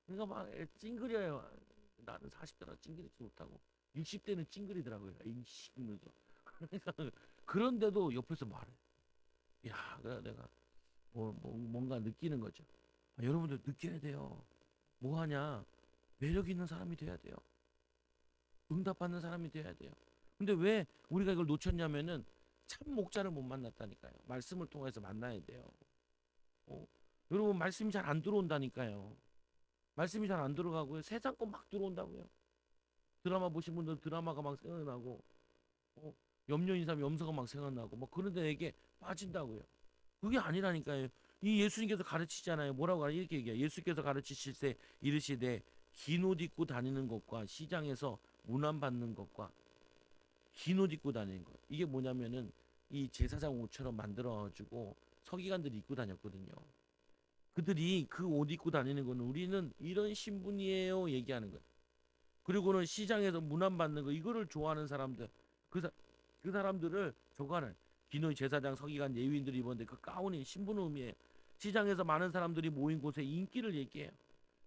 그러니까 막 찡그려요. 나는 40대라 찡그리지 못하고 60대는 찡그리더라고요. 이씨 이러면서. 그러니까 그런데도 옆에서 말해. 야, 내가 뭔가 느끼는 거죠. 여러분들 느껴야 돼요. 뭐 하냐? 매력 있는 사람이 돼야 돼요. 응답받는 사람이 돼야 돼요. 근데 왜 우리가 이걸 놓쳤냐면은 참 목자를 못 만났다니까요. 말씀을 통해서 만나야 돼요. 어? 여러분 말씀이 잘 안 들어온다니까요. 말씀이 잘 안 들어가고요. 세상 거 막 들어온다고요. 드라마 보신 분들 드라마가 막 생각나고 어? 염려인 사람 염소가 막 생각나고 뭐 그런데 내게 빠진다고요. 그게 아니라니까요. 이 예수님께서 가르치잖아요. 뭐라고 하나 이렇게 얘기해요. 예수께서 가르치실 때 이르시되 긴 옷 입고 다니는 것과 시장에서 문안 받는 것과 긴 옷 입고 다니는 것. 이게 뭐냐면은 이 제사장 옷처럼 만들어가지고 서기관들이 입고 다녔거든요. 그들이 그 옷 입고 다니는 거는 우리는 이런 신분이에요 얘기하는 거예요. 그리고는 시장에서 문안 받는 거 이거를 좋아하는 사람들 그, 사, 그 사람들을 저거는 기노이 제사장 서기관 예위인들이 입었는데 그 가운이 신분의 의미예요. 시장에서 많은 사람들이 모인 곳에 인기를 얘기해요.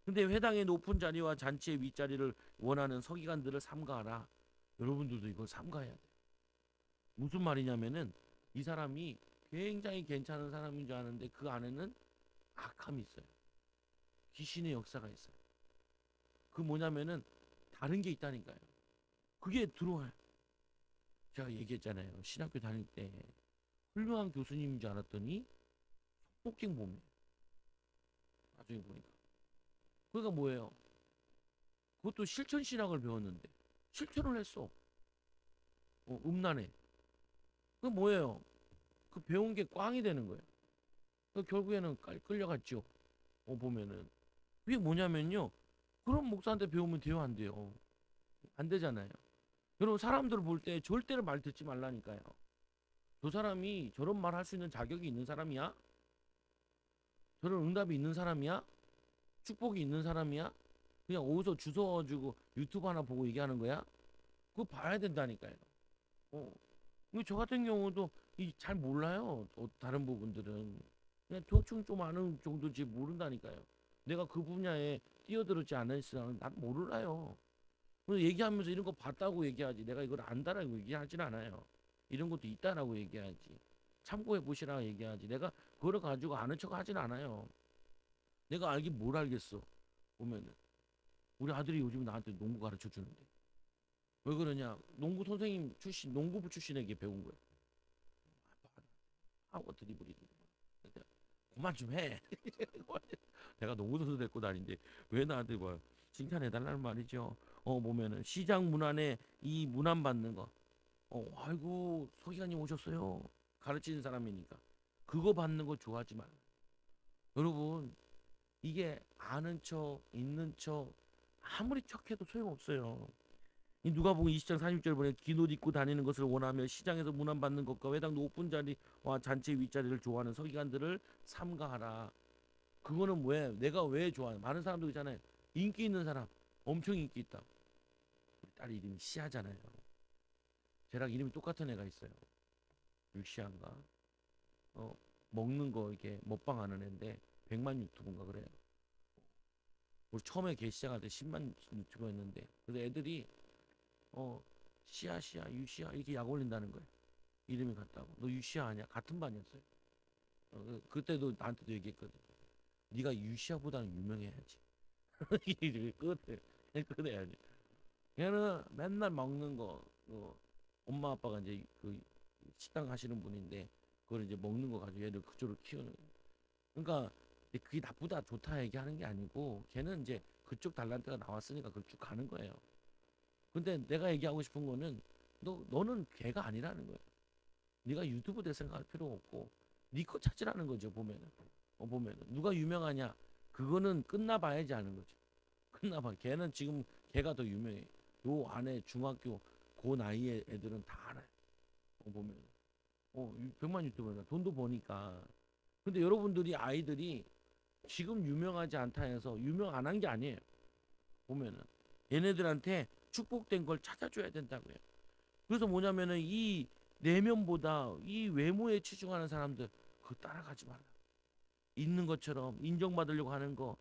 근데 회당의 높은 자리와 잔치의 윗자리를 원하는 서기관들을 삼가하라. 여러분들도 이걸 삼가해야 돼요. 무슨 말이냐면은 이 사람이 굉장히 괜찮은 사람인 줄 아는데 그 안에는 악함이 있어요. 귀신의 역사가 있어요. 그 뭐냐면은 다른 게 있다니까요. 그게 들어와요. 제가 얘기했잖아요. 신학교 다닐 때 훌륭한 교수님인 줄 알았더니 폭행범이에요. 나중에 보니까. 그러니까 뭐예요? 그것도 실천 신학을 배웠는데 실천을 했어. 음란해. 그 뭐예요? 그 배운 게 꽝이 되는 거예요. 그 결국에는 끌려갔죠. 보면은 그게 뭐냐면요. 그런 목사한테 배우면 돼요, 안 돼요? 안 되잖아요. 여러분 사람들을 볼 때 절대로 말 듣지 말라니까요. 저 사람이 저런 말 할 수 있는 자격이 있는 사람이야? 저런 응답이 있는 사람이야? 축복이 있는 사람이야? 그냥 어디서 주워가지고 유튜브 하나 보고 얘기하는 거야? 그거 봐야 된다니까요. 어. 저 같은 경우도 잘 몰라요. 다른 부분들은 그냥 대충 좀 아는 정도지 모른다니까요. 내가 그 분야에 뛰어들었지 않은 이상 난 몰라요. 그래서 얘기하면서 이런 거 봤다고 얘기하지. 내가 이걸 안다라고 얘기하진 않아요. 이런 것도 있다라고 얘기하지. 참고해 보시라고 얘기하지. 내가 그걸 가지고 아는 척 하진 않아요. 내가 알긴 뭘 알겠어. 보면은 우리 아들이 요즘 나한테 농구 가르쳐 주는데 왜 그러냐? 농구 선생님 출신, 농구부 출신에게 배운 거예요. 하고 드리블이. 그만 좀 해. 내가 농구 선수 데리고 다니는데 왜 나한테 뭐 칭찬해 달라는 말이죠. 보면은 시장 문안에 이 문안 받는 거. 아이고 서기관님 오셨어요. 가르치는 사람이니까 그거 받는 거 좋아하지 말라. 여러분 이게 아는 척 있는 척 아무리 척해도 소용없어요. 이 누가복음 20장 46절 보면 긴 옷 입고 다니는 것을 원하며 시장에서 문안 받는 것과 회당 높은 자리와 잔치 윗자리를 좋아하는 서기관들을 삼가하라. 그거는 왜 내가 왜 좋아해? 많은 사람들 있잖아요. 인기 있는 사람 엄청 인기 있다. 우리 딸 이름이 시아잖아요. 쟤랑 이름이 똑같은 애가 있어요. 유시안가. 먹는 거 이렇게 먹방하는 애인데 100만 유튜브인가 그래요. 우리 처음에 걔 시작할 때 10만 유튜버였는데 그래서 애들이 시아 시아 유시아 이렇게 약 올린다는 거예요. 이름이 같다고. 너 유시아 아니야? 같은 반이었어요. 그때도 나한테도 얘기했거든. 네가 유시아보다는 유명해야지. 끊어야지. 걔는 맨날 먹는 거, 엄마 아빠가 이제 그 식당 하시는 분인데 그걸 이제 먹는 거 가지고 얘를 그쪽으로 키우는 거예요. 그러니까 그게 나쁘다 좋다 얘기하는 게 아니고 걔는 이제 그쪽 달란트가 나왔으니까 그걸 쭉 가는 거예요. 근데 내가 얘기하고 싶은 거는 너는 걔가 아니라는 거예요. 네가 유튜브 될 생각할 필요 없고 네 거 찾으라는 거죠. 보면은 누가 유명하냐 그거는 끝나봐야지 아는 거죠. 끝나봐. 걔는 지금 걔가 더 유명해. 요 안에 중학교 그 나이에 애들은 다 알아요. 보면 100만 유튜버니까 돈도 버니까. 근데 여러분들이 아이들이 지금 유명하지 않다 해서 유명 안 한 게 아니에요. 보면은 얘네들한테 축복된 걸 찾아줘야 된다고요. 그래서 뭐냐면은 이 내면보다 이 외모에 치중하는 사람들 그거 따라가지 말라. 있는 것처럼 인정받으려고 하는 거,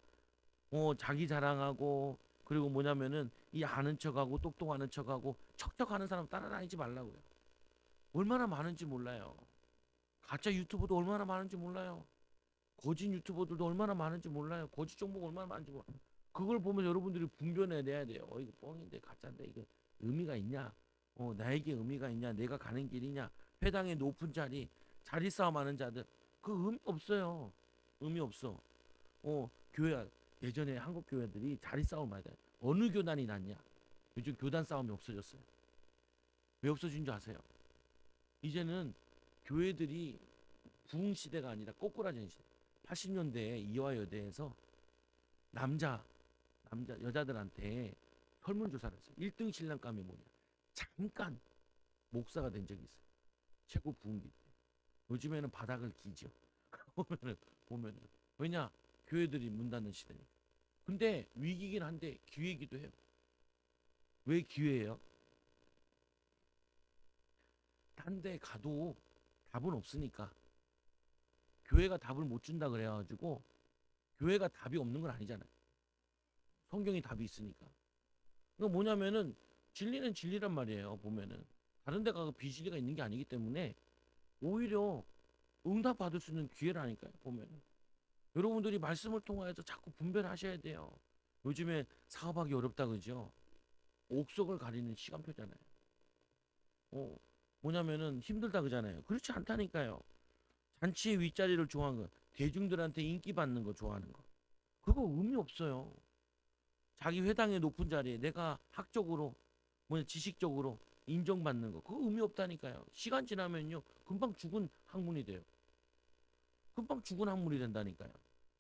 자기 자랑하고 그리고 뭐냐면은 이 아는 척하고 똑똑하는 척하고 척척하는 사람 따라다니지 말라고요. 얼마나 많은지 몰라요. 가짜 유튜버도 얼마나 많은지 몰라요. 거짓 유튜버들도 얼마나 많은지 몰라요. 거짓 정보가 얼마나 많은지 몰라요. 그걸 보면 여러분들이 분별해내야 돼요. 이거 뻥인데 가짜인데 이거 의미가 있냐? 나에게 의미가 있냐? 내가 가는 길이냐? 회당의 높은 자리 싸움 하는 자들 그 의미 없어요. 의미 없어. 교회 예전에 한국 교회들이 자리 싸움 많이 해. 어느 교단이 낫냐? 요즘 교단 싸움이 없어졌어요. 왜 없어진 줄 아세요? 이제는 교회들이 부흥 시대가 아니라 꼬꾸라지는 시대. 80년대에 이화여대에서 남자 여자들한테 설문조사를 했어요. 1등 신랑감이 뭐냐? 잠깐 목사가 된 적이 있어요. 최고 부흥기 때. 요즘에는 바닥을 기죠. 보면은 왜냐? 교회들이 문 닫는 시대니까. 근데 위기긴 한데 기회이기도 해요. 왜 기회예요? 딴 데 가도 답은 없으니까. 교회가 답을 못 준다 그래가지고 교회가 답이 없는 건 아니잖아요. 성경이 답이 있으니까. 그거 뭐냐면은 진리는 진리란 말이에요. 보면은 다른 데 가서 비진리가 있는 게 아니기 때문에 오히려 응답 받을 수 있는 기회라니까요. 보면은 여러분들이 말씀을 통하여서 자꾸 분별하셔야 돼요. 요즘에 사업하기 어렵다 그죠? 옥석을 가리는 시간표잖아요. 뭐냐면은 힘들다 그잖아요. 그렇지 않다니까요. 잔치의 윗자리를 좋아하는 거, 대중들한테 인기 받는 거 좋아하는 거, 그거 의미 없어요. 자기 회당의 높은 자리에 내가 학적으로, 지식적으로 인정받는 거, 그거 의미 없다니까요. 시간 지나면요, 금방 죽은 학문이 돼요. 금방 죽은 학문이 된다니까요.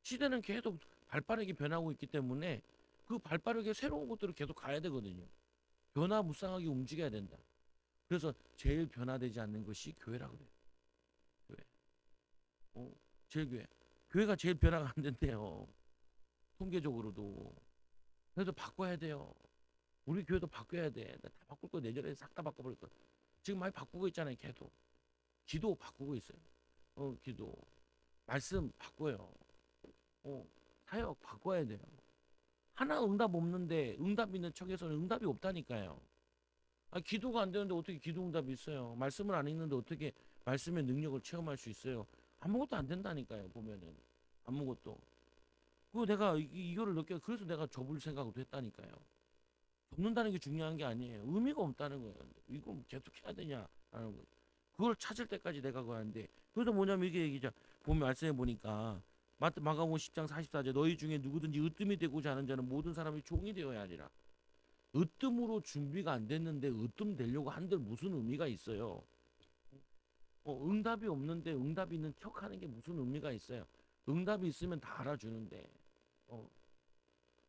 시대는 계속 발빠르게 변하고 있기 때문에 그 발빠르게 새로운 것들을 계속 가야 되거든요. 변화무쌍하게 움직여야 된다. 그래서 제일 변화되지 않는 것이 교회라 그래요. 교회. 제일 교회. 교회가 제일 변화가 안 된대요. 통계적으로도. 그래도 바꿔야 돼요. 우리 교회도 바꿔야 돼. 다 바꿀 거 내년에 싹 다 바꿔버릴 거. 지금 많이 바꾸고 있잖아요. 계속. 기도 바꾸고 있어요. 기도. 말씀 바꿔요. 사역 바꿔야 돼요. 하나 응답 없는데 응답 있는 척에서는 응답이 없다니까요. 기도가 안 되는데 어떻게 기도 응답이 있어요? 말씀을 안 읽는데 어떻게 말씀의 능력을 체험할 수 있어요? 아무것도 안 된다니까요. 보면은 아무것도. 그거 내가 이거를 느껴. 그래서 내가 접을 생각도 했다니까요. 접는다는 게 중요한 게 아니에요. 의미가 없다는 거예요. 이거 계속 해야 되냐라는 거예요. 그걸 찾을 때까지 내가 그거 하는데, 그래서 뭐냐면 이게 얘기죠. 보면 말씀해 보니까 마가복음 10장 44절, 너희 중에 누구든지 으뜸이 되고자 하는 자는 모든 사람이 종이 되어야 하리라. 으뜸으로 준비가 안 됐는데 으뜸 되려고 한들 무슨 의미가 있어요? 응답이 없는데 응답이 있는 척하는 게 무슨 의미가 있어요? 응답이 있으면 다 알아주는데.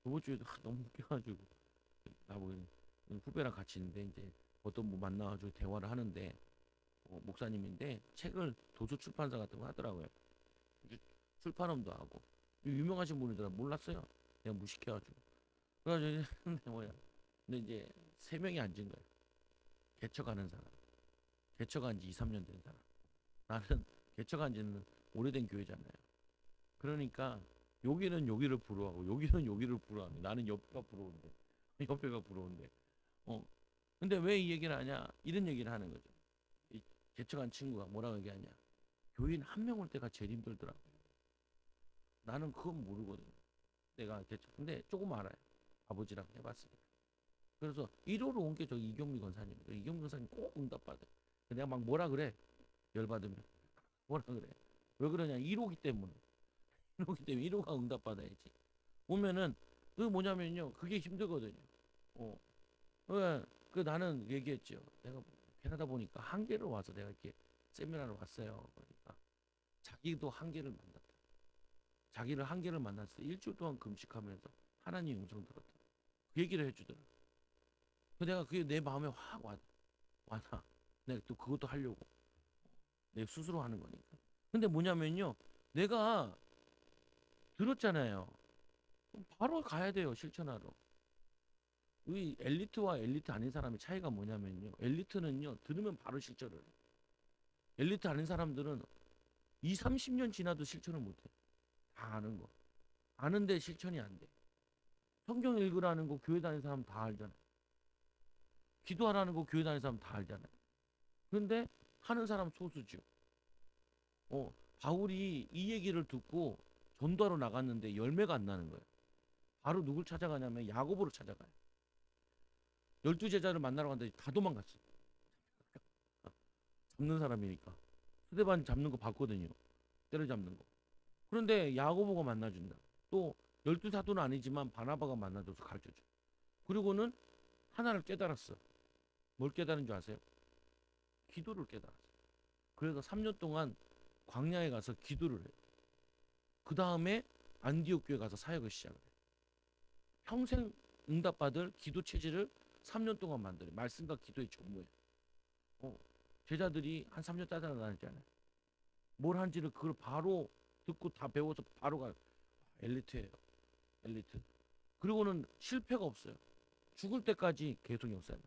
저번 주에도 너무 웃겨가지고 나보고 후배랑 같이 있는데 이제 어떤 분 만나가지고 대화를 하는데, 목사님인데 책을 도서 출판사 같은 거 하더라고요. 출판업도 하고 유명하신 분이더라. 몰랐어요. 내가 무식해가지고. 그래가지고 근데 뭐야? 근데 이제 세 명이 앉은 거예요. 개척하는 사람, 개척한 지 2, 3년 된 사람. 나는 개척한 지는 오래된 교회잖아요. 그러니까 여기는 여기를 부러워하고 여기는 여기를 부러워하고 나는 옆가 부러운데 옆에가 부러운데. 근데 왜 이 얘기를 하냐? 이런 얘기를 하는 거죠. 이 개척한 친구가 뭐라고 얘기하냐? 교인 한 명 올 때가 제일 힘들더라고. 나는 그건 모르거든요. 내가 개척. 근데 조금 알아요. 아버지랑 해봤으니까. 그래서 1호로 온 게 저 이경미 권사님. 이경미 권사님 꼭 응답받아요. 내가 막 뭐라 그래? 열받으면. 뭐라 그래? 왜 그러냐? 1호기 때문에. 1호기 때문에 1호가 응답받아야지. 보면은 그 뭐냐면요. 그게 힘들거든요. 어. 그 나는 얘기했죠. 내가 캐나다 보니까 한계를 와서 내가 이렇게 세미나를 왔어요. 그러니까 자기도 한계를 만났다. 자기를 한계를 만났을 때 일주일 동안 금식하면서 하나님 음성 들었다. 그 얘기를 해주더라. 내가 그게 내 마음에 확 와나. 내가 또 그것도 하려고. 내가 스스로 하는 거니까. 근데 뭐냐면요. 내가 들었잖아요. 바로 가야 돼요. 실천하러. 이 엘리트와 엘리트 아닌 사람의 차이가 뭐냐면요. 엘리트는요. 들으면 바로 실천을 해요. 엘리트 아닌 사람들은 2, 30년 지나도 실천을 못해. 다 아는 거. 아는데 실천이 안 돼. 성경 읽으라는 거 교회 다니는 사람 다 알잖아요. 기도하라는 거 교회 다니는 사람 다 알잖아요. 그런데 하는 사람 소수죠. 바울이 이 얘기를 듣고 전도하러 나갔는데 열매가 안 나는 거예요. 바로 누굴 찾아가냐면 야고보를 찾아가요. 12제자를 만나러 갔는데 다 도망갔어요. 잡는 사람이니까. 스데반 잡는 거 봤거든요. 때려잡는 거. 그런데 야고보가 만나준다. 또 열두 사도는 아니지만 바나바가 만나줘서 가르쳐줘. 그리고는 하나를 깨달았어. 뭘 깨달은 줄 아세요? 기도를 깨달았어. 그래서 3년 동안 광야에 가서 기도를 해요. 그 다음에 안디옥 교회 가서 사역을 시작을 해요. 평생 응답받을 기도 체질을 3년 동안 만들어요. 말씀과 기도의 전무예요. 어, 제자들이 한 3년 따라다녔잖아요. 뭘 한지를 그걸 바로 듣고 다 배워서 바로 가요. 엘리트예요. 엘리트. 그리고는 실패가 없어요. 죽을 때까지 계속 역사해요.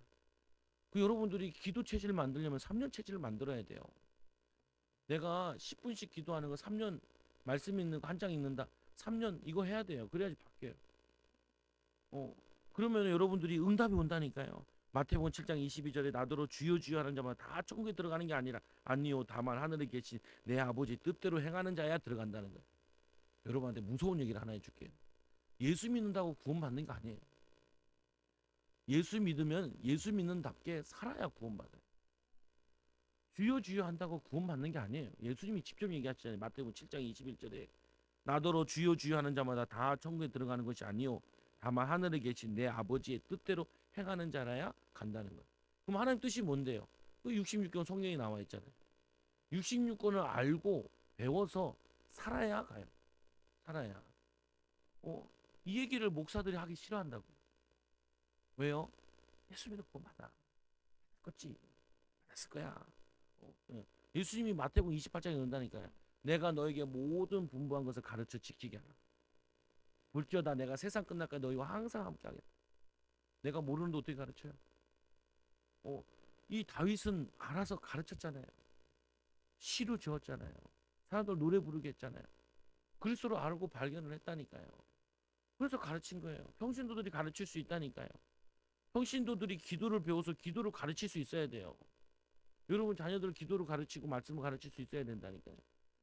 그 여러분들이 기도 체질을 만들려면 3년 체질을 만들어야 돼요. 내가 10분씩 기도하는 거 3년, 말씀 읽는 거 한 장 읽는다. 3년 이거 해야 돼요. 그래야지 바뀌어요. 그러면 여러분들이 응답이 온다니까요. 마태복음 7장 22절에 나더러 주여 주여 하는 자마다 다 천국에 들어가는 게 아니라 아니요 다만 하늘에 계신 내 아버지 뜻대로 행하는 자야 들어간다는 거예요. 여러분한테 무서운 얘기를 하나 해줄게요. 예수 믿는다고 구원받는 거 아니에요. 예수 믿으면 예수 믿는답게 살아야 구원받아요. 주여 주여 한다고 구원받는 게 아니에요. 예수님이 직접 얘기하시잖아요. 마태복음 7장 21절에 나더러 주여 주여 하는 자마다 다 천국에 들어가는 것이 아니요 다만 하늘에 계신 내 아버지의 뜻대로 행하는 자라야 간다는 거예요. 그럼 하나님 뜻이 뭔데요? 그 66권 성경에 나와 있잖아요. 66권을 알고 배워서 살아야 가요. 살아야. 이 얘기를 목사들이 하기 싫어한다고요. 왜요? 예수 믿어 구원받아. 그렇지. 받았을 거야. 예. 예수님이 마태복음 28장에 그런다니까요. 내가 너에게 모든 분부한 것을 가르쳐 지키게 하라. 볼지어다 내가 세상 끝날까지 너희와 항상 함께하겠다. 내가 모르는데 어떻게 가르쳐요? 이 다윗은 알아서 가르쳤잖아요. 시로 지었잖아요. 사람들 노래 부르게 했잖아요. 그리스도를 알고 발견을 했다니까요. 그래서 가르친 거예요. 평신도들이 가르칠 수 있다니까요. 평신도들이 기도를 배워서 기도를 가르칠 수 있어야 돼요. 여러분 자녀들 기도를 가르치고 말씀을 가르칠 수 있어야 된다니까요.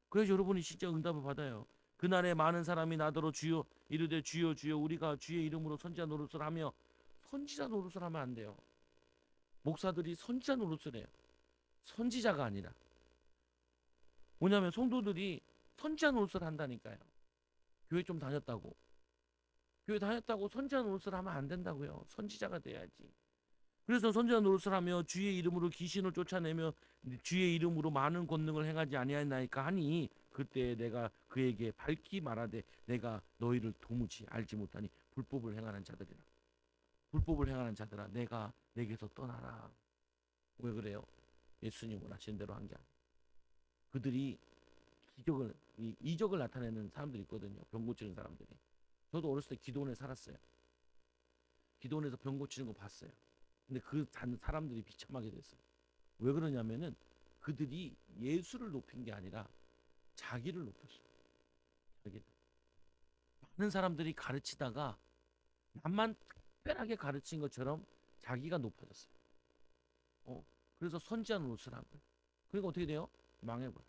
그래서 여러분이 진짜 응답을 받아요. 그날에 많은 사람이 나더러 주여 이르되 주여 주여 우리가 주의 이름으로 선지자 노릇을 하며 선지자 노릇을 하면 안 돼요. 목사들이 선지자 노릇을 해요. 선지자가 아니라. 뭐냐면 성도들이 선지자 노릇을 한다니까요. 교회 좀 다녔다고. 교회 다녔다고 선지자 노릇을 하면 안 된다고요. 선지자가 돼야지. 그래서 선지자 노릇을 하며 주의 이름으로 귀신을 쫓아내며 주의 이름으로 많은 권능을 행하지 아니하나이까 하니 그때 내가 그에게 밝히 말하되 내가 너희를 도무지 알지 못하니 불법을 행하는 자들이라. 불법을 행하는 자들아 내가 내게서 떠나라. 왜 그래요? 예수님 원하시는 대로 한 게 아니에요. 그들이 이적을 나타내는 사람들이 있거든요. 병 고치는 사람들이. 저도 어렸을 때 기도원에 살았어요. 기도원에서 병 고치는 거 봤어요. 근데 그 사람들이 비참하게 됐어요. 왜 그러냐면은 그들이 예수를 높인 게 아니라 자기를 높였어요. 자기를. 많은 사람들이 가르치다가 남만 특별하게 가르친 것처럼 자기가 높아졌어요. 그래서 선지자 노릇을 한 거예요. 그러니까 어떻게 돼요? 망해버려.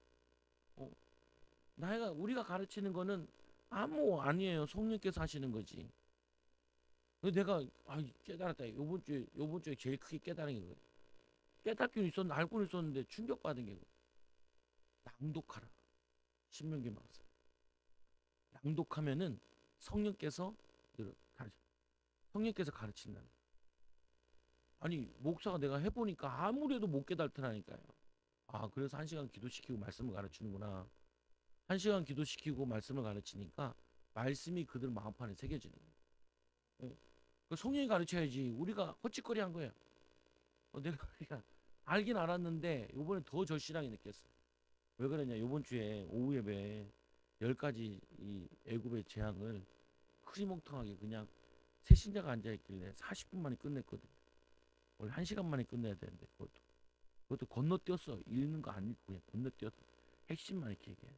우리가 가르치는 거는 아무 아니에요. 성령께서 하시는 거지. 내가 깨달았다. 요번 주에 제일 크게 깨달은 게 그거예요. 깨닫기는 있었는데 알고는 있었는데 충격받은 게 그거예요. 낭독하라. 신명기 말씀. 낭독하면은 성령께서 가르친다는. 아니 목사가 내가 해보니까 아무래도 못 깨달더라니까요. 그래서 1시간 기도시키고 말씀을 가르치는구나. 1시간 기도시키고 말씀을 가르치니까 말씀이 그들 마음판에 새겨지는 거예요. 그 성령이 가르쳐야지. 우리가 헛짓거리 한 거예요. 내가 그러니까 알긴 알았는데 요번에 더 절실하게 느꼈어요. 왜 그러냐? 요번 주에 오후 예배에 10가지 이 애굽의 재앙을 흐리멍텅하게 그냥 새신자가 앉아있길래 40분 만에 끝냈거든요. 원래 1시간 만에 끝내야 되는데 그것도 건너뛰었어. 읽는 거 안 읽고 그냥 건너뛰어서 핵심만 이렇게 얘기해.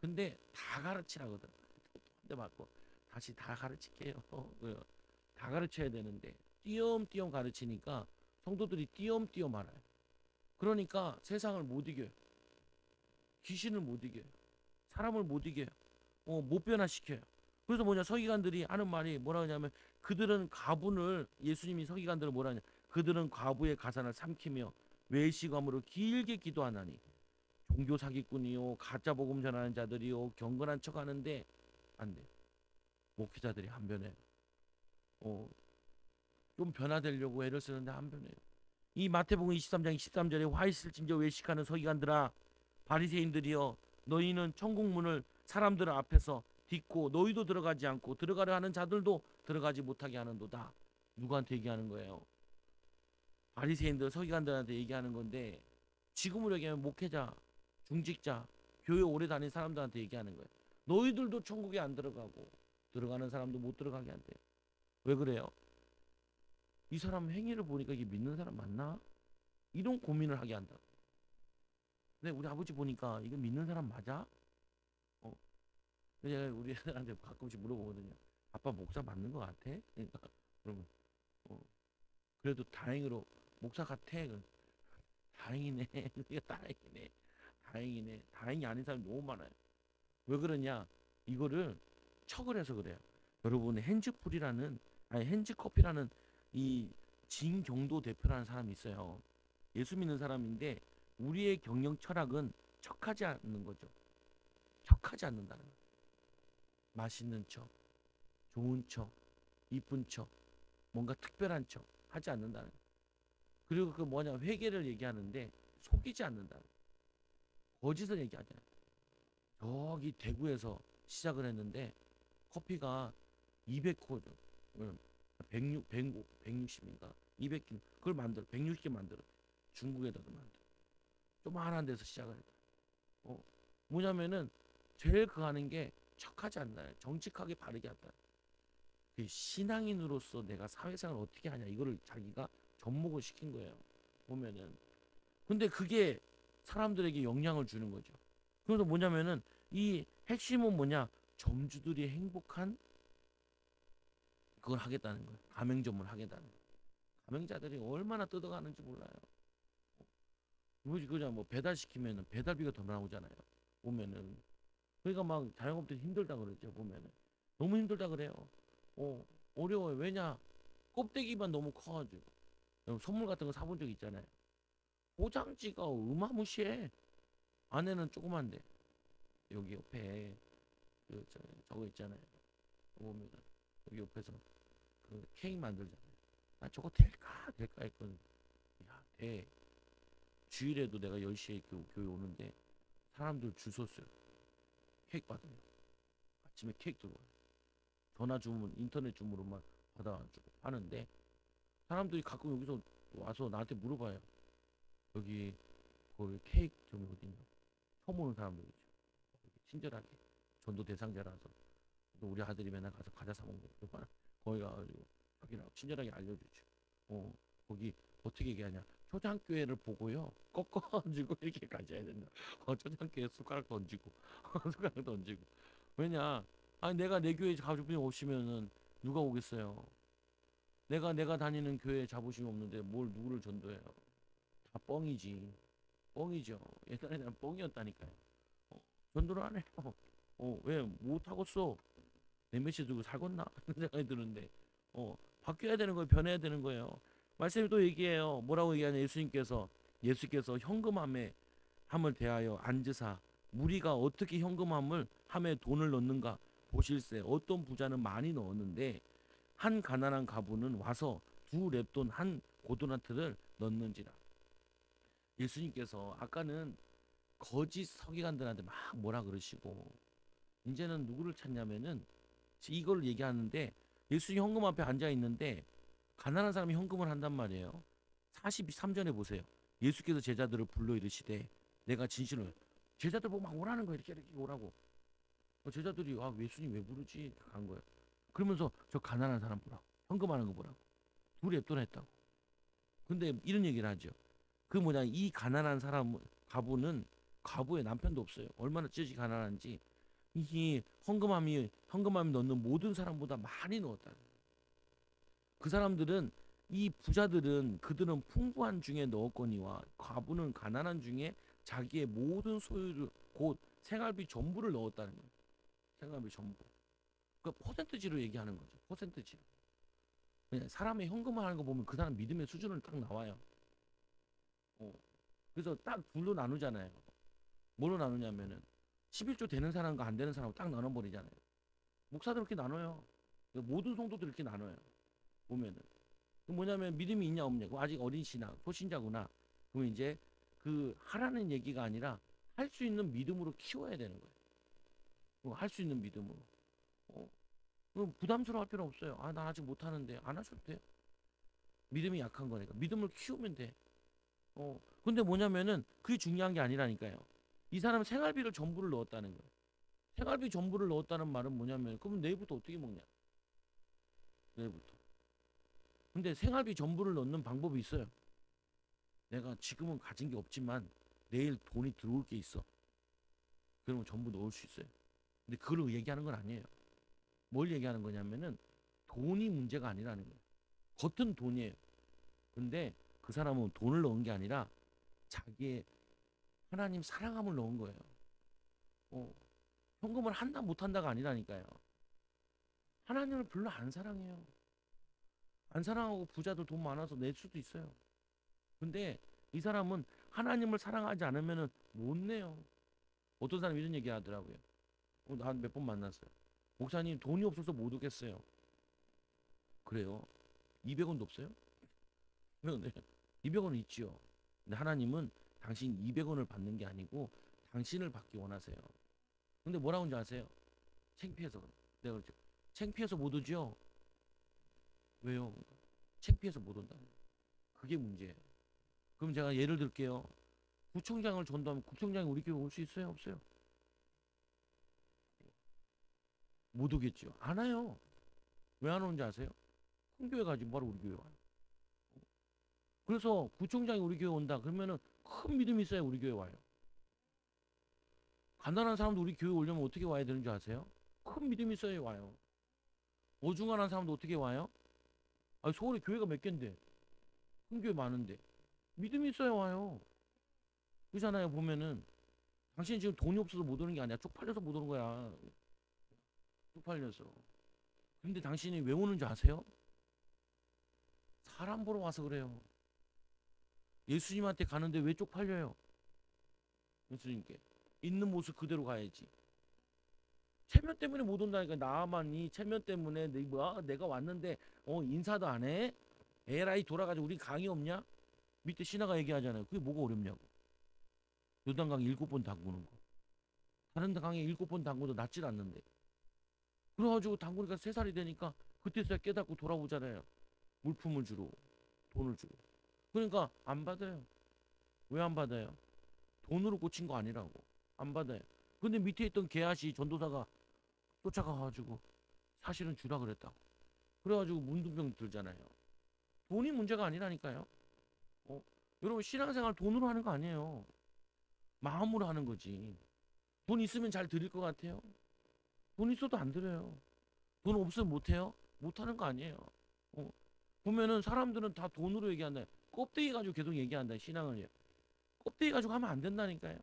근데 다 가르치라거든. 한 대 맞고 다시 다 가르칠게요. 다 가르쳐야 되는데 띄엄띄엄 가르치니까 성도들이 띄엄띄엄 알아요. 그러니까 세상을 못 이겨요. 귀신을 못 이겨요. 사람을 못 이겨요. 못 변화시켜요. 그래서 서기관들이 하는 말이 뭐라 하냐면 그들은 가분을 예수님이 서기관들을 뭐라 하냐 그들은 과부의 가산을 삼키며 외식함으로 길게 기도하나니 종교 사기꾼이요 가짜 복음 전하는 자들이요 경건한 척하는데 안 돼. 목회자들이 안 변해. 어, 좀 변화되려고 애를 쓰는데 안 변해요. 이 마태복음 23장 23절에 화 있을진저 외식하는 서기관들아 바리새인들이여 너희는 천국 문을 사람들 앞에서 딛고 너희도 들어가지 않고 들어가려 하는 자들도 들어가지 못하게 하는도다. 누구한테 얘기하는 거예요? 바리새인들 서기관들한테 얘기하는 건데 지금으로 얘기하면 목회자, 중직자, 교회 오래 다닌 사람들한테 얘기하는 거예요. 너희들도 천국에 안 들어가고 들어가는 사람도 못 들어가게 한대요. 왜 그래요? 이 사람 행위를 보니까 이게 믿는 사람 맞나? 이런 고민을 하게 한다. 근데 우리 아버지 보니까 이거 믿는 사람 맞아? 어, 제가 우리 애들한테 가끔씩 물어보거든요. 아빠 목사 맞는 거 같아? 그러니까 그러면 어, 그래도 다행으로 목사 같아. 다행이네. 이거 다행이네. 다행이네. 다행이 아닌 사람이 너무 많아요. 왜 그러냐? 이거를 척을 해서 그래요. 여러분 핸즈풀이라는 아니 핸즈커피라는 이 진경도 대표라는 사람이 있어요. 예수 믿는 사람인데 우리의 경영 철학은 척하지 않는 거죠. 척하지 않는다는 거예요. 맛있는 척, 좋은 척, 이쁜 척, 뭔가 특별한 척 하지 않는다는 거예요. 그리고 그 뭐냐 회개를 얘기하는데 속이지 않는다는 거예요. 거짓을 얘기하지 않아요. 저기 대구에서 시작을 했는데 커피가 200호죠. 106, 160인가 200개 그걸 만들어 160개 만들어 중국에다가 만들어 조그만한 데서 시작을 했다. 뭐냐면은 제일 그 하는 게 척하지 않나요? 정직하게 바르게 한다. 그 신앙인으로서 내가 사회생활을 어떻게 하냐 이거를 자기가 접목을 시킨 거예요. 보면은 근데 그게 사람들에게 영향을 주는 거죠. 그래서 뭐냐면은 이 핵심은 뭐냐 점주들이 행복한 그걸 하겠다는 거예요. 가맹점을 하겠다는 거예요. 가맹자들이 얼마나 뜯어가는지 몰라요. 뭐지 그냥 뭐 배달시키면은 배달비가 더 나오잖아요. 보면은 그러니까 막 자영업들이 힘들다 그러죠. 보면은 너무 힘들다 그래요. 어 어려워요. 왜냐 껍데기만 너무 커가지고 선물 같은 거 사본 적 있잖아요. 포장지가 어마무시해. 안에는 조그만데 여기 옆에 저거 있잖아요. 보면은 여기 옆에서 그 케이크 만들잖아요. 나 저거 될까 했거든. 야, 돼. 주일에도 내가 10시에 교회 오는데 사람들 줄 섰어요. 케이크 받으면. 아침에 케이크 들어와요. 전화 주문, 인터넷 주문으로만 받아가지고 하는데 사람들이 가끔 여기서 와서 나한테 물어봐요. 여기 거기 케이크 점이 어디냐. 처음 오는 사람들이죠. 친절하게. 전도 대상자라서. 또 우리 아들이 맨날 가서 과자 사 먹는 거. 거기 가가지고 여기라고 친절하게 알려주죠. 거기 어떻게 얘기하냐. 초장교회를 보고요. 꺾어가지고 이렇게 가져야 된다. 초장교회 숟가락 던지고 숟가락 던지고. 왜냐? 아니 내가 내 교회 가족분이 오시면은 누가 오겠어요? 내가 다니는 교회 자부심이 없는데 뭘 누구를 전도해요? 다 뻥이지. 뻥이죠. 옛날에는 뻥이었다니까요. 전도를 안 해요. 왜 못하겠어? 내 메시 들고 살겄나? 그런 생각이 드는데 바뀌어야 되는 거예요. 변해야 되는 거예요. 말씀이 또 얘기해요. 뭐라고 얘기하냐 예수께서 현금함에 함을 대하여 앉으사 무리가 어떻게 현금함을 함에 돈을 넣는가 보실세. 어떤 부자는 많이 넣었는데 한 가난한 가부는 와서 두 렙돈 한 고도나트를 넣는지라. 예수님께서 아까는 거짓 서기관들한테 막 뭐라 그러시고 이제는 누구를 찾냐면은 이걸 얘기하는데 예수님 현금 앞에 앉아 있는데 가난한 사람이 현금을 한단 말이에요. 43절에 보세요. 예수께서 제자들을 불러 이르시되 내가 진실을 제자들 보고 막 오라는 거예요. 이렇게 오라고. 제자들이 예수님 왜 부르지? 간 거예요. 그러면서 저 가난한 사람 보라고. 현금하는 거 보라고. 둘이 앱돈했다고. 근데 이런 얘기를 하죠. 그 뭐냐 이 가난한 사람 가부의 남편도 없어요. 얼마나 찌지 가난한지 이 헌금함이 넣는 모든 사람보다 많이 넣었다. 그 사람들은 이 부자들은 그들은 풍부한 중에 넣었거니와 과부는 가난한 중에 자기의 모든 소유를 곧 생활비 전부를 넣었다는 거예요. 생활비 전부. 그 퍼센트지로 얘기하는 거죠. 퍼센트지. 그냥 사람의 현금화하는 거 보면 그 사람 믿음의 수준은 딱 나와요. 어. 그래서 딱 둘로 나누잖아요. 뭐로 나누냐면은 11조 되는 사람과 안 되는 사람을 딱 나눠버리잖아요. 목사들 이렇게 나눠요. 모든 성도들 이렇게 나눠요. 보면은. 그 뭐냐면 믿음이 있냐 없냐. 그거 아직 어린 신앙, 소신자구나. 그러면 이제 그 하라는 얘기가 아니라 할 수 있는 믿음으로 키워야 되는 거예요. 할 수 있는 믿음으로. 어, 그럼 부담스러워할 필요 없어요. 아, 나 아직 못하는데. 안 하셔도 돼요. 믿음이 약한 거니까. 믿음을 키우면 돼. 근데 뭐냐면은 그게 중요한 게 아니라니까요. 이 사람은 생활비를 전부를 넣었다는 거예요. 생활비 전부를 넣었다는 말은 뭐냐면, 그러면 내일부터 어떻게 먹냐? 내일부터. 근데 생활비 전부를 넣는 방법이 있어요. 내가 지금은 가진 게 없지만 내일 돈이 들어올 게 있어. 그러면 전부 넣을 수 있어요. 근데 그걸 얘기하는 건 아니에요. 뭘 얘기하는 거냐면은 돈이 문제가 아니라는 거예요. 겉은 돈이에요. 근데 그 사람은 돈을 넣은 게 아니라 자기의 하나님 사랑함을 넣은 거예요. 어, 현금을 한다 못한다가 아니라니까요. 하나님을 별로 안 사랑해요. 안 사랑하고 부자도 돈 많아서 낼 수도 있어요. 근데 이 사람은 하나님을 사랑하지 않으면 못 내요. 어떤 사람이 이런 얘기 하더라고요. 난 몇 번 만났어요. 목사님 돈이 없어서 못 오겠어요. 그래요. 200원도 없어요? 네. 200원은 있지요. 근데 하나님은 당신 200원을 받는 게 아니고 당신을 받기 원하세요. 근데 뭐라고 하는지 아세요? 창피해서. 내가 그랬죠. 창피해서 못 오죠? 왜요? 창피해서 못 온다. 그게 문제예요. 그럼 제가 예를 들게요. 구청장을 전도하면 구청장이 우리 교회 올 수 있어요? 없어요? 못 오겠죠. 안 와요. 왜 안 오는지 아세요? 큰 교회 가지 바로 우리 교회 와요. 그래서 구청장이 우리 교회 온다. 그러면은 큰 믿음이 있어야 우리 교회 와요. 가난한 사람도 우리 교회 오려면 어떻게 와야 되는 줄 아세요? 큰 믿음이 있어야 와요. 어중간한 사람도 어떻게 와요? 서울에 교회가 몇 개인데 큰 교회 많은데 믿음이 있어야 와요. 그렇잖아요. 보면은 당신이 지금 돈이 없어서 못 오는 게 아니야. 쪽팔려서 못 오는 거야. 쪽팔려서. 근데 당신이 왜 오는 줄 아세요? 사람 보러 와서 그래요. 예수님한테 가는데 왜 쪽팔려요? 예수님께 있는 모습 그대로 가야지. 체면 때문에 못 온다니까. 나만이 체면 때문에 내가 왔는데 인사도 안 해? 에라이 돌아가지고 우리 강의 없냐? 밑에 신하가 얘기하잖아요. 그게 뭐가 어렵냐고. 요단강 7번 담그는 거. 다른 강에 7번 담그도 낫질 않는데. 그래가지고 담그니까 3살이 되니까 그때서야 깨닫고 돌아오잖아요. 물품을 주러, 돈을 주러. 그러니까 안 받아요. 왜 안 받아요? 돈으로 고친 거 아니라고. 안 받아요. 근데 밑에 있던 게하시 전도사가 쫓아가가지고 사실은 주라 그랬다고. 그래가지고 문둥병 들잖아요. 돈이 문제가 아니라니까요. 어? 여러분 신앙생활 돈으로 하는 거 아니에요. 마음으로 하는 거지. 돈 있으면 잘 드릴 것 같아요. 돈 있어도 안 드려요. 돈 없으면 못해요? 못하는 거 아니에요. 어? 보면은 사람들은 다 돈으로 얘기한다. 껍데기 가지고 계속 얘기한다. 신앙을요. 껍데기 가지고 하면 안 된다니까요.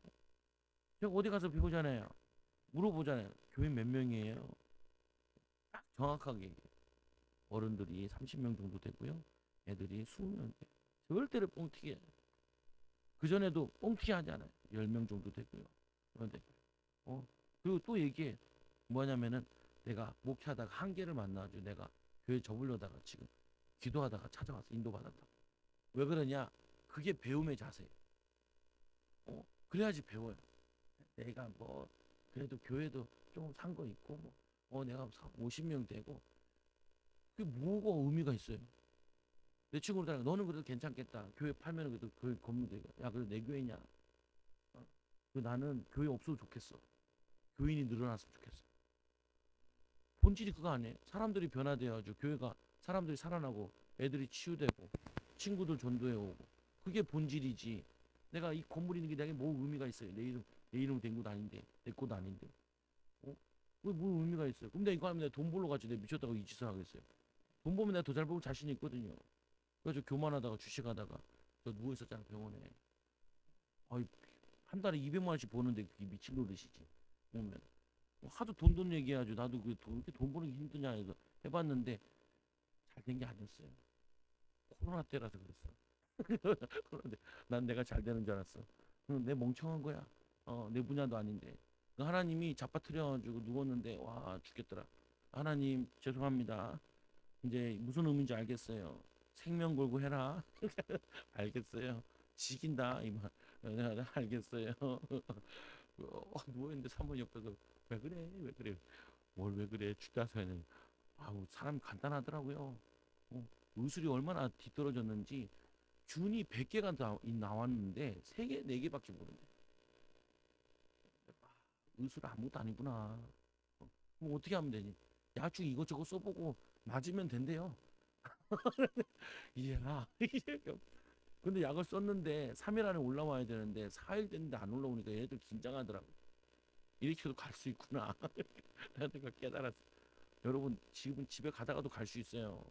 제가 어디 가서 배우잖아요. 물어보잖아요. 교회 몇 명이에요? 딱 정확하게 얘기해요. 어른들이 30명 정도 되고요. 애들이 20명 돼요. 절대로 뻥튀기. 그전에도 뻥튀기 하잖아요. 10명 정도 되고요. 그런데 그리고 또 얘기해. 뭐냐면은 내가 목회하다가 한계를 만나가지고 내가 교회 접으려다가 지금 기도하다가 찾아와서 인도받았다. 왜 그러냐? 그게 배움의 자세. 그래야지 배워요. 내가 뭐 그래도 교회도 좀 산 거 있고 내가 50명 되고 그게 뭐가 의미가 있어요? 내 친구들 너는 그래도 괜찮겠다. 교회 팔면 그래도 그 건물 되고 야 그래도 내 교회냐? 나는 교회 없어도 좋겠어. 교인이 늘어났으면 좋겠어. 본질이 그거 아니에요? 사람들이 변화되어가지고 교회가 사람들이 살아나고 애들이 치유되고 친구들 전도해 오고 그게 본질이지. 내가 이 건물 있는 게 내게 뭐 의미가 있어요? 내 이름 된 것도 아닌데 내 것도 아닌데 왜 뭐 의미가 있어요? 그럼 내가 이거 하면 내가 돈 벌러 가지 내가 미쳤다고 이 짓을 하겠어요? 돈 벌면 내가 더 잘 벌고 자신이 있거든요. 그래서 교만하다가 주식하다가 저 누워 있었잖아 병원에. 아이, 한 달에 200만 원씩 버는데 그게 미친 노릇이지. 그러면 하도 돈 얘기해가지고 나도 이렇게 돈 버는 게 힘드냐 해서 해봤는데 잘 된 게 아니었어요. 코로나 때라서 그랬어. 그런데 난 내가 잘 되는 줄 알았어. 내 멍청한 거야. 내 분야도 아닌데. 그 하나님이 잡아뜨려가지고 누웠는데 와 죽겠더라. 하나님 죄송합니다. 이제 무슨 의미인지 알겠어요. 생명 걸고 해라. 알겠어요. 지긴다 이 말. 내가 알겠어요. 누워있는데 사모님 옆에서 왜 그래 왜 그래 뭘 왜 그래 죽다서는 아우 사람이 간단하더라고요. 의술이 얼마나 뒤떨어졌는지 균이 100개가 나왔는데 3개 4개밖에 모른대. 의술 아무것도 아니구나. 그럼 어떻게 하면 되니? 약주 이것저것 써보고 맞으면 된대요. 이야 근데 약을 썼는데 3일 안에 올라와야 되는데 4일 됐는데 안 올라오니까 얘들 긴장하더라고. 이렇게도 갈 수 있구나. 내가 깨달았어. 여러분 지금 집에 가다가도 갈 수 있어요.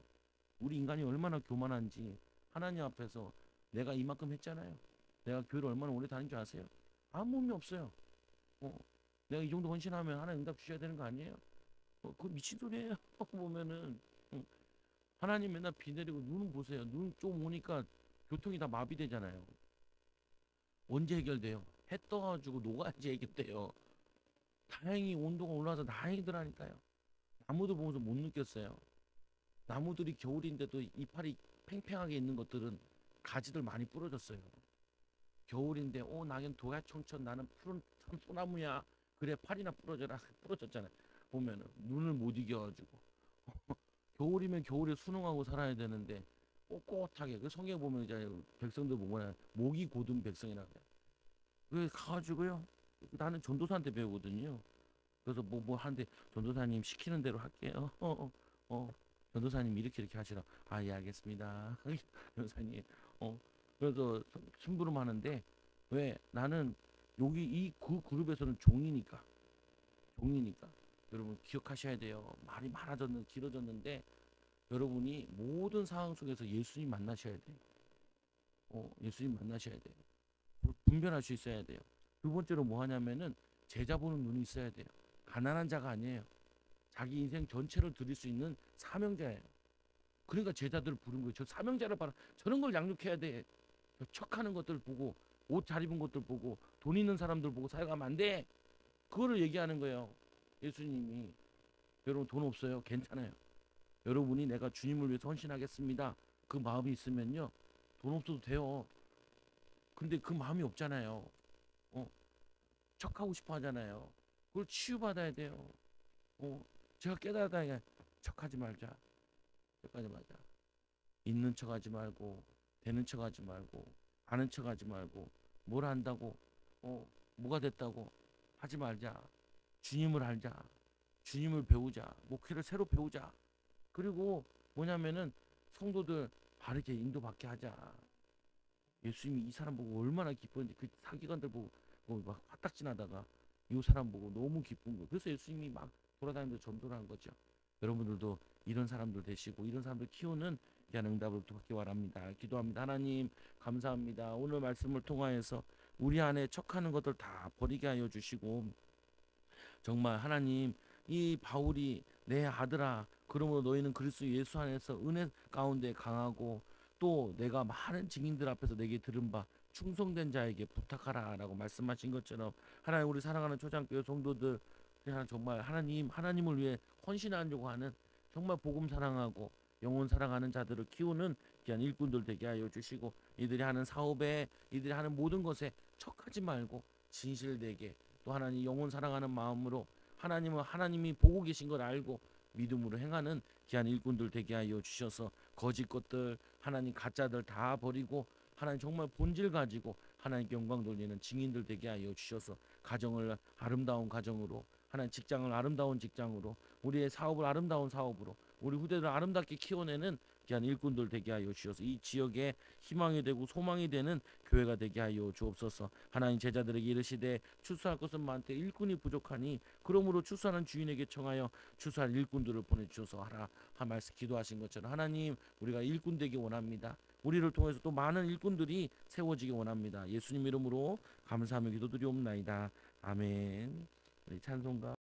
우리 인간이 얼마나 교만한지 하나님 앞에서 내가 이만큼 했잖아요. 내가 교회를 얼마나 오래 다닌 줄 아세요? 아무 의미 없어요. 어, 내가 이 정도 헌신하면 하나님 응답 주셔야 되는 거 아니에요? 그 미친 소리예요. 보면은 하나님 맨날 비 내리고 눈 보세요. 눈 좀 오니까 교통이 다 마비되잖아요. 언제 해결돼요? 해 떠가지고 녹아야지 해결돼요. 다행히 온도가 올라와서 다행이더라니까요. 나무도 보면서 못 느꼈어요. 나무들이 겨울인데도 이파리 팽팽하게 있는 것들은 가지들 많이 부러졌어요. 겨울인데 낙연 도야청천 나는 푸른 소나무야. 그래 팔이나 부러져라. 부러졌잖아요. 보면은 눈을 못 이겨가지고 겨울이면 겨울에 순응하고 살아야 되는데 꼿꼿하게 그 성경에 보면 이제 백성들 보면 목이 고든 백성이라 그래. 그 가가지고요. 나는 전도사한테 배우거든요. 그래서 뭐 하는데 전도사님 시키는 대로 할게요. 전도사님 이렇게 하시라. 아, 예, 알겠습니다. 전도사님. 그래서 심부름 하는데 왜 나는 여기 그 그룹에서는 종이니까 여러분 기억하셔야 돼요. 말이 많아졌는 길어졌는데 여러분이 모든 상황 속에서 예수님 만나셔야 돼요. 예수님 만나셔야 돼요. 분별할 수 있어야 돼요. 두 번째로 뭐 하냐면은 제자 보는 눈이 있어야 돼요. 가난한 자가 아니에요. 자기 인생 전체를 드릴 수 있는 사명자예요. 그러니까 제자들을 부른 거예요. 저 사명자를 봐라. 저런 걸 양육해야 돼. 척하는 것들 보고 옷 잘 입은 것들 보고 돈 있는 사람들 보고 살아가면 안 돼. 그거를 얘기하는 거예요. 예수님이. 여러분 돈 없어요. 괜찮아요. 여러분이 내가 주님을 위해서 헌신하겠습니다. 그 마음이 있으면요. 돈 없어도 돼요. 근데 그 마음이 없잖아요. 어, 척하고 싶어 하잖아요. 그걸 치유받아야 돼요. 제가 깨달았다. 척하지 말자. 척하지 말자. 있는 척하지 말고 되는 척하지 말고 아는 척하지 말고 뭘 한다고 뭐가 됐다고 하지 말자. 주님을 알자. 주님을 배우자. 목회를 새로 배우자. 그리고 뭐냐면은 성도들 바르게 인도받게 하자. 예수님이 이 사람 보고 얼마나 기뻤는지 그 사기관들 보고 막 화딱지나다가 이 사람 보고 너무 기쁜 거. 그래서 예수님이 막 돌아다니면서 전도를 한 거죠. 여러분들도 이런 사람들 되시고 이런 사람들 키우는 귀한 응답을 받기 바랍니다. 기도합니다. 하나님 감사합니다. 오늘 말씀을 통하여서 우리 안에 척하는 것들 다 버리게 하여 주시고 정말 하나님 이 바울이 내 아들아 그러므로 너희는 그리스도 예수 안에서 은혜 가운데 강하고 또 내가 많은 증인들 앞에서 내게 들은 바 충성된 자에게 부탁하라 라고 말씀하신 것처럼 하나님 우리 사랑하는 초장교회 성도들 그냥 정말 하나님을 위해 헌신하려고 하는 정말 복음 사랑하고 영혼 사랑하는 자들을 키우는 귀한 일꾼들 되게 하여 주시고 이들이 하는 사업에 이들이 하는 모든 것에 척하지 말고 진실되게 또 하나님 영혼 사랑하는 마음으로 하나님은 하나님이 보고 계신 걸 알고 믿음으로 행하는 귀한 일꾼들 되게 하여 주셔서 거짓 것들 하나님 가짜들 다 버리고 하나님 정말 본질 가지고 하나님께 영광 돌리는 증인들 되게 하여 주셔서 가정을 아름다운 가정으로 하나님 직장을 아름다운 직장으로 우리의 사업을 아름다운 사업으로 우리 후대를 아름답게 키워내는 귀한 일꾼들 되게 하여 주셔서 이 지역에 희망이 되고 소망이 되는 교회가 되게 하여 주옵소서. 하나님 제자들에게 이르시되 추수할 것은 많되 일꾼이 부족하니 그러므로 추수하는 주인에게 청하여 추수할 일꾼들을 보내주셔서 하라 한 말씀 기도하신 것처럼 하나님 우리가 일꾼 되기 원합니다. 우리를 통해서 또 많은 일꾼들이 세워지기 원합니다. 예수님 이름으로 감사하며 기도드리옵나이다. 아멘. 우리 찬송가